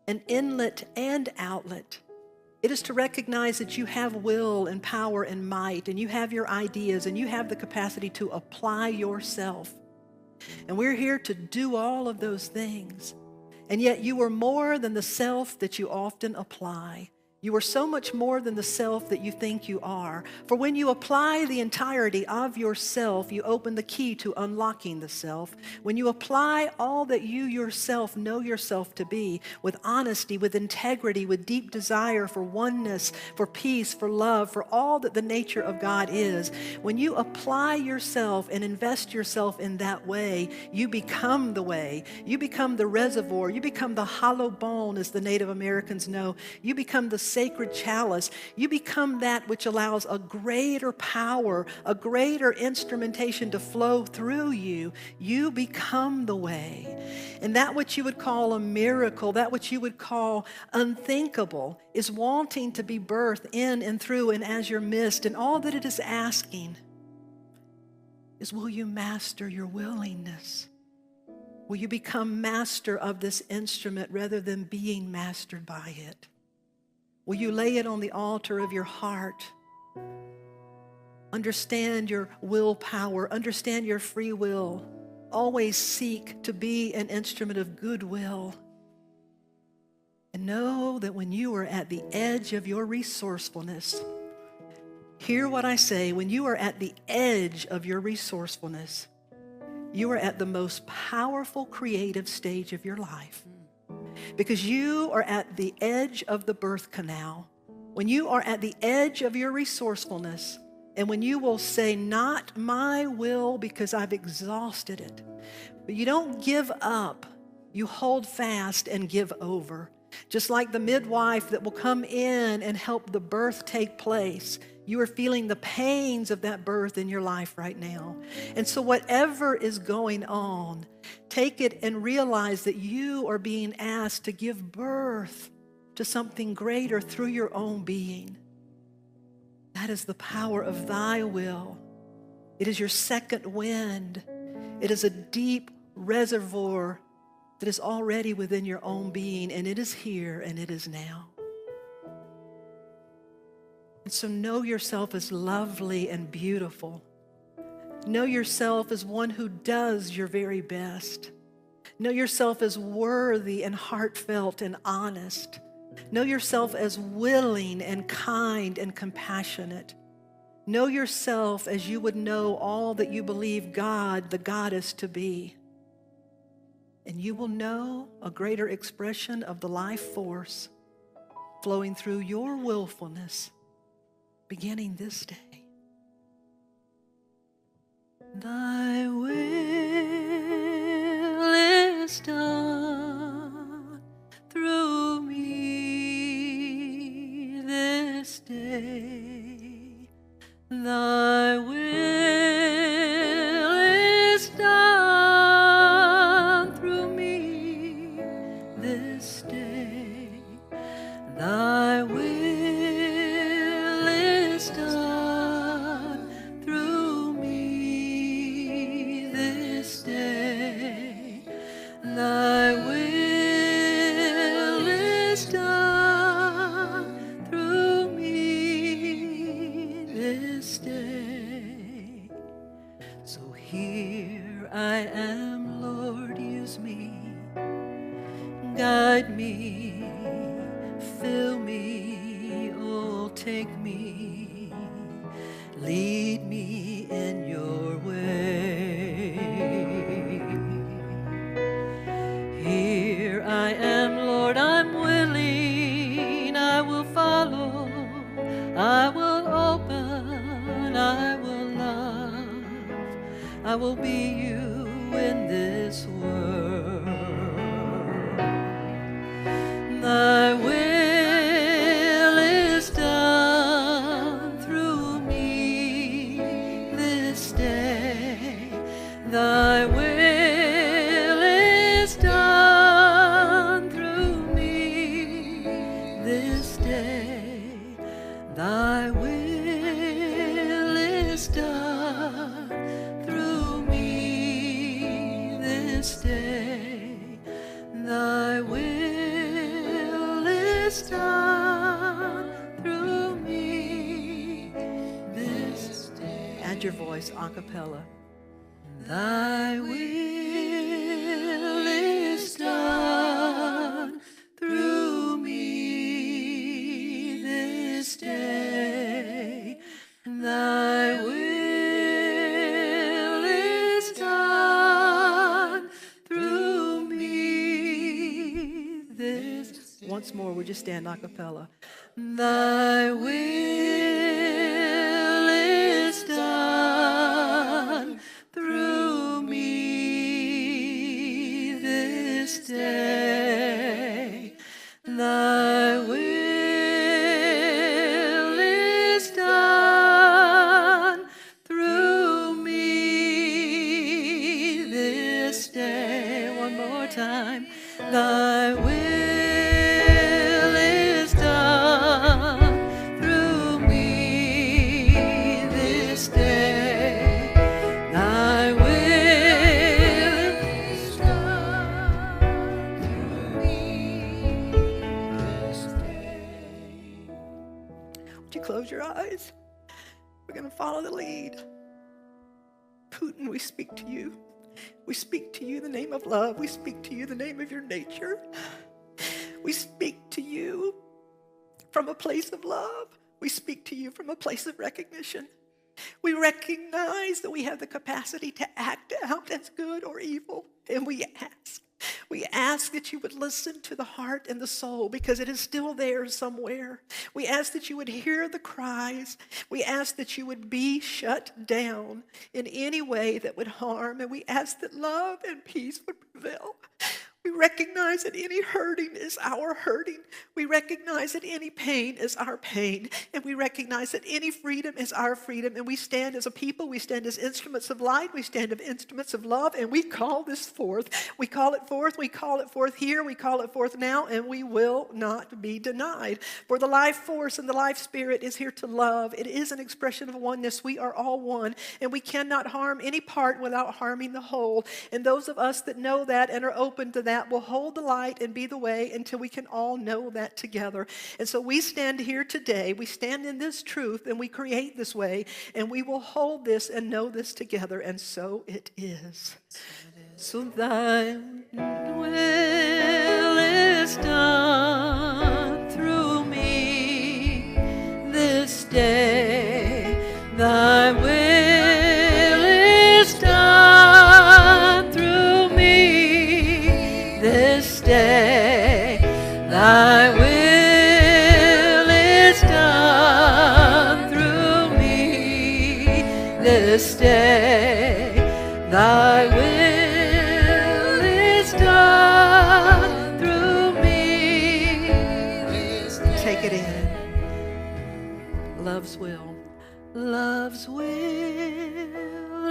an inlet and outlet. It is to recognize that you have will and power and might, and you have your ideas, and you have the capacity to apply yourself. And we're here to do all of those things. And yet you are more than the self that you often apply. You are so much more than the self that you think you are. For when you apply the entirety of yourself, you open the key to unlocking the self. When you apply all that you yourself know yourself to be, with honesty, with integrity, with deep desire for oneness, for peace, for love, for all that the nature of God is, when you apply yourself and invest yourself in that way, you become the way. You become the reservoir. You become the hollow bone, as the Native Americans know. You become the sacred chalice. You become that which allows a greater power, a greater instrumentation to flow through you. You become the way. And that which you would call a miracle, that which you would call unthinkable, is wanting to be birthed in and through and as your midst. And all that it is asking is, will you master your willingness? Will you become master of this instrument rather than being mastered by it? Will you lay it on the altar of your heart? Understand your willpower. Understand your free will. Always seek to be an instrument of goodwill. And know that when you are at the edge of your resourcefulness, hear what I say, when you are at the edge of your resourcefulness, you are at the most powerful creative stage of your life. Because you are at the edge of the birth canal. When you are at the edge of your resourcefulness, and when you will say, not my will, because I've exhausted it. But you don't give up. You hold fast and give over. Just like the midwife that will come in and help the birth take place. You are feeling the pains of that birth in your life right now. And so whatever is going on, take it and realize that you are being asked to give birth to something greater through your own being. That is the power of thy will. It is your second wind. It is a deep reservoir that is already within your own being, and it is here and it is now. And so know yourself as lovely and beautiful. Know yourself as one who does your very best. Know yourself as worthy and heartfelt and honest. Know yourself as willing and kind and compassionate. Know yourself as you would know all that you believe God, the goddess, to be. And you will know a greater expression of the life force flowing through your willfulness beginning this day. Thy will is done through me this day. Thy will is done through me this day. Thy will is done through me this day. Thy will is done through me this day. So here I am, Lord, use me, guide me, fill me, oh, take me, lead me in your way. Here I am, Lord, I'm willing, I will follow, I will open, I will love, I will be you in this world. Thy will is done through me this day. Thy will is done through me this day. Thy will is done through me this day. Thy will is done through me this day. Add your voice, a cappella. Thy will is done through me once more. We'll just stand a cappella. Thy will is done through me this day. Thy will is done through me this day. One more time. Thy will is done through me this day. Thy will is done through me this day. Would you close your eyes? We're going to follow the lead. Putin, we speak to you. We speak to you the name of love. We speak to you the name of your nature. We speak to you from a place of love. We speak to you from a place of recognition. We recognize that we have the capacity to act out as good or evil. And we ask that you would listen to the heart and the soul, because it is still there somewhere. We ask that you would hear the cries. We ask that you would be shut down in any way that would harm. And we ask that love and peace would prevail. We recognize that any hurting is our hurting. We recognize that any pain is our pain. And we recognize that any freedom is our freedom. And we stand as a people. We stand as instruments of light. We stand as instruments of love. And we call this forth. We call it forth. We call it forth here. We call it forth now. And we will not be denied. For the life force and the life spirit is here to love. It is an expression of oneness. We are all one. And we cannot harm any part without harming the whole. And those of us that know that and are open to that will hold the light and be the way until we can all know that together. And so we stand here today, we stand in this truth, and we create this way, and we will hold this and know this together, and so it is. So thy will is done through me this day. Thy will is done through me this day. Thy will is done through me this day. Thy will is done through me this day. Take it in. Love's will. Love's will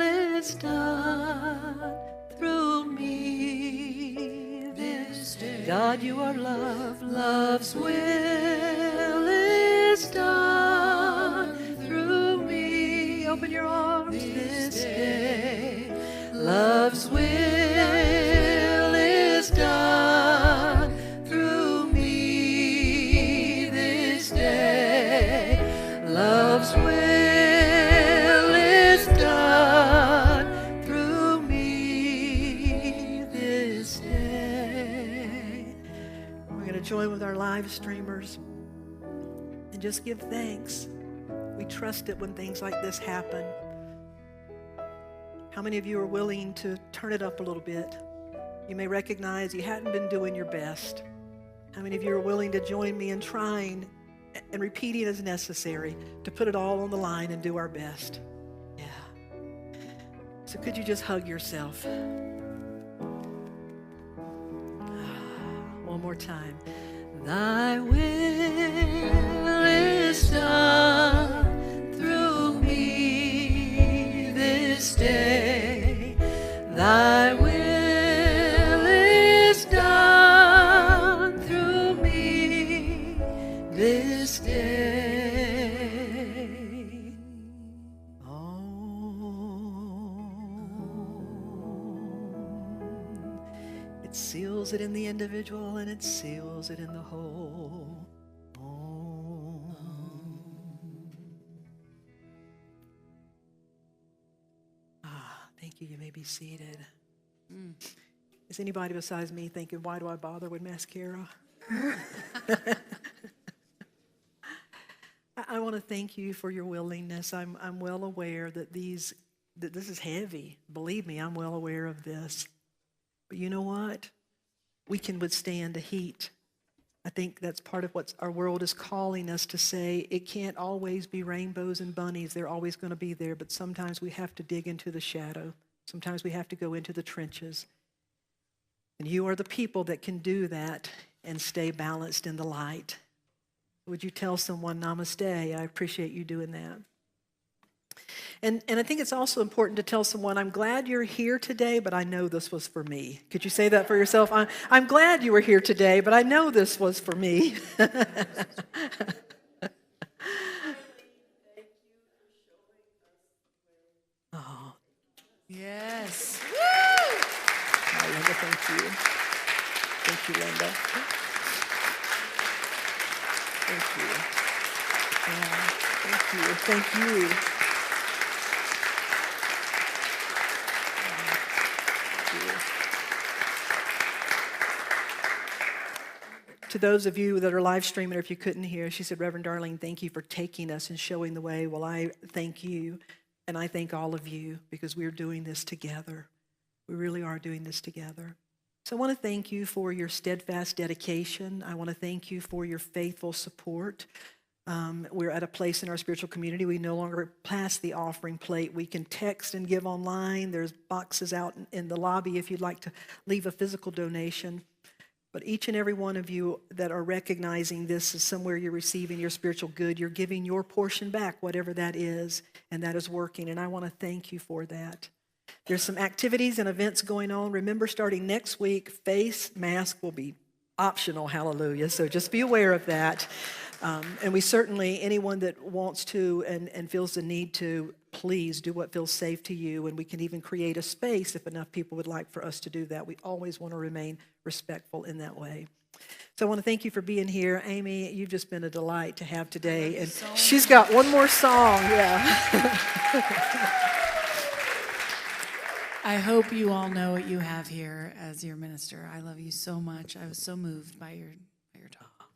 is done through me this day. God, you are love. Love's will is done through me. Open your arms this day. Love's will is done through me this day. Love's will is done through me this day. We're going to join with our live streamers and just give thanks. We trust it when things like this happen. How many of you are willing to turn it up a little bit? You may recognize you hadn't been doing your best. How many of you are willing to join me in trying and repeating as necessary to put it all on the line and do our best? Yeah. So could you just hug yourself? One more time. Thy will is done through me this day. Thy will is done through me this day. It seals it in the individual and it seals it in the whole. Thank you. You may be seated. Is anybody besides me thinking, why do I bother with mascara? I want to thank you for your willingness. I'm well aware that this is heavy. Believe me, I'm well aware of this. But you know what? We can withstand the heat I think that's part of what our world is calling us to say. It can't always be rainbows and bunnies. They're always going to be there, but sometimes we have to dig into the shadow. Sometimes we have to go into the trenches. And you are the people that can do that and stay balanced in the light. Would you tell someone, namaste? I appreciate you doing that. And I think it's also important to tell someone, I'm glad you're here today, but I know this was for me. Could you say that for yourself? I'm glad you were here today, but I know this was for me. Oh. Yes. Oh, Linda, thank you. Thank you, Linda. Thank you. Yeah, thank you. Thank you. To those of you that are live streaming, or if you couldn't hear, she said, Reverend Darlene, thank you for taking us and showing the way. Well, I thank you, and I thank all of you, because we're doing this together. We really are doing this together. So I want to thank you for your steadfast dedication. I want to thank you for your faithful support. We're at a place in our spiritual community. We no longer pass the offering plate. We can text and give online. There's boxes out in the lobby if you'd like to leave a physical donation. But each and every one of you that are recognizing this is somewhere you're receiving your spiritual good, you're giving your portion back, whatever that is, and that is working. And I want to thank you for that. There's some activities and events going on. Remember, starting next week, face mask will be optional, hallelujah. So just be aware of that. And we certainly, anyone that wants to and feels the need to, please do what feels safe to you. And we can even create a space if enough people would like for us to do that. We always want to remain respectful in that way. So I want to thank you for being here. Amy, you've just been a delight to have today. And she's got one more song, yeah. I hope you all know what you have here as your minister. I love you so much. I was so moved by your talk.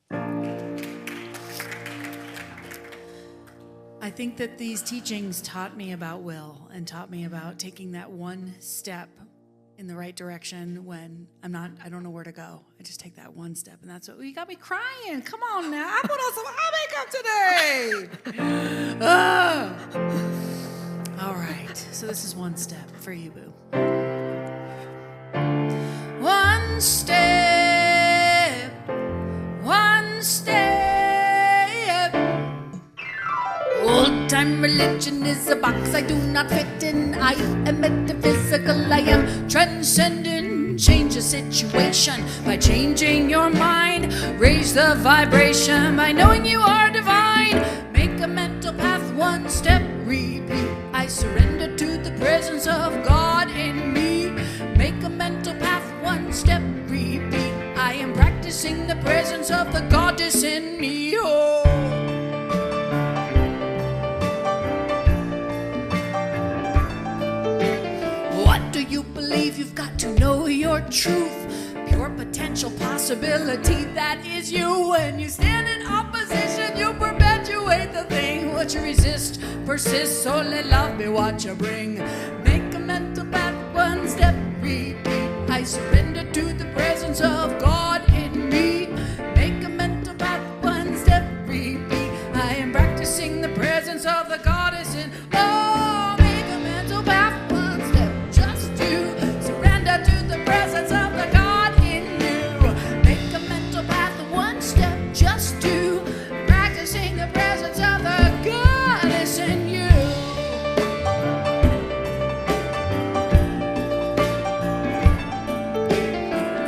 I think that these teachings taught me about will and taught me about taking that one step in the right direction when I don't know where to go. I just take that one step, and that's what you got me crying. Come on now, I put on some eye makeup today. All right, so this is one step for you, boo. One step, one step. Old-time religion is a box I do not fit in. I am metaphysical, I am transcendent. Change the situation by changing your mind. Raise the vibration by knowing you are divine. Make a mental path, one step, repeat. I surrender to the presence of God in me. Make a mental path, one step, repeat. I am practicing the presence of the goddess in me. Oh. What do you believe? You've got to know your truth. Pure potential possibility, that is you. When you stand in opposition, you perpetuate the thing. What you resist, persist, so let love be what you bring. Make a mental path, one step, repeat. I surrender to the presence of God in me. Make a mental path, one step, repeat. I am practicing the presence of the goddess in. Oh, make a mental path, one step, just to surrender to the presence of the God in you. Make a mental path, one step, just to practicing the presence of the goddess in you.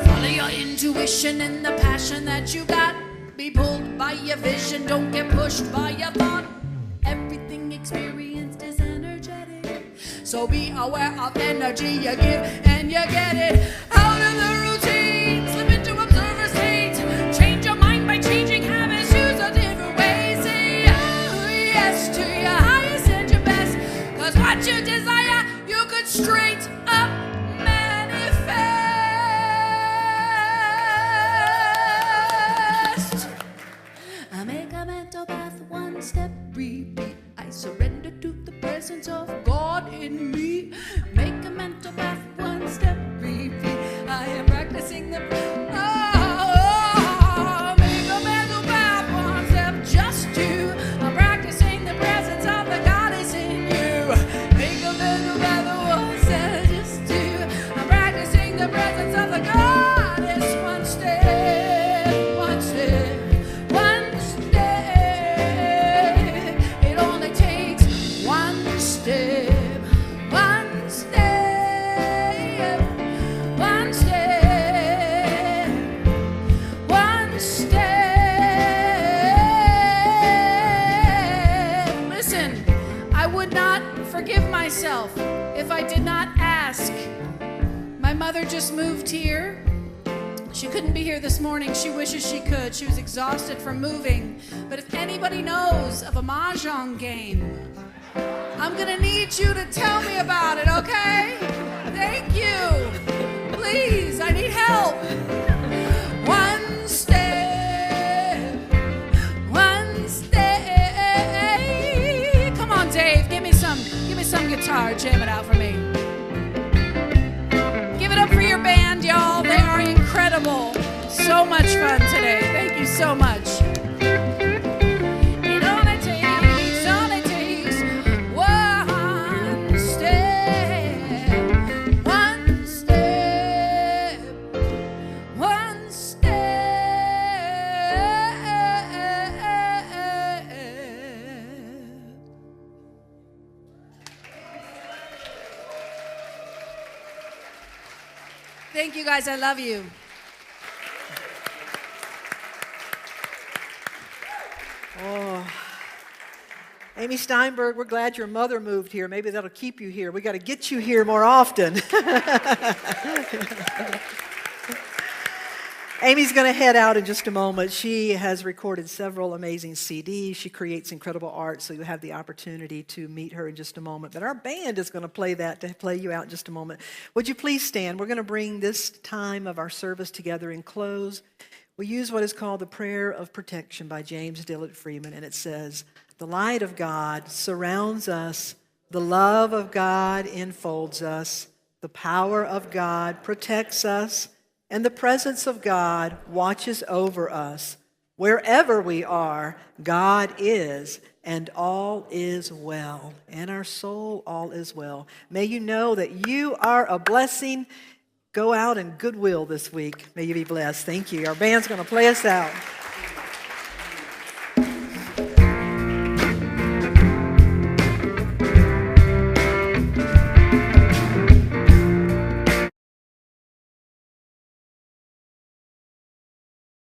Follow your intuition and the passion that you got. Be pulled by your vision, don't get pushed by your thought. Everything experienced is energetic, so be aware of energy you give and you get it. Out of the routine, slip into observer state. Change your mind by changing habits, choose a different way. Say oh yes to your highest and your best, cause what you desire you could straight up manifest. I make a mental path, one step, repeat. I surrender to the presence of God in me. Make a mental path, one step, repeat. I am practicing the. Oh, make forgive myself if I did not ask. My mother just moved here. She couldn't be here this morning. She wishes she could. She was exhausted from moving. But if anybody knows of a mahjong game, I'm gonna need you to tell me about it, okay? Thank you. Please, I need help. One step, one step. Come on, Dave, give me some guitar. Jam it out for me. Give it up for your band, y'all. They are incredible. So much fun today. Thank you so much. It only takes one step, one step, one step. Thank you guys. I love you. Oh, Amy Steinberg, we're glad your mother moved here. Maybe that'll keep you here. We got to get you here more often. Amy's going to head out in just a moment. She has recorded several amazing CDs. She creates incredible art, so you'll have the opportunity to meet her in just a moment. But our band is going to play you out in just a moment. Would you please stand? We're going to bring this time of our service together and close. We use what is called the Prayer of Protection by James Dillard Freeman, and it says, "The light of God surrounds us, the love of God enfolds us, the power of God protects us, and the presence of God watches over us. Wherever we are, God is, and all is well. And our soul, all is well." May you know that you are a blessing. Go out in goodwill this week. May you be blessed. Thank you. Our band's going to play us out.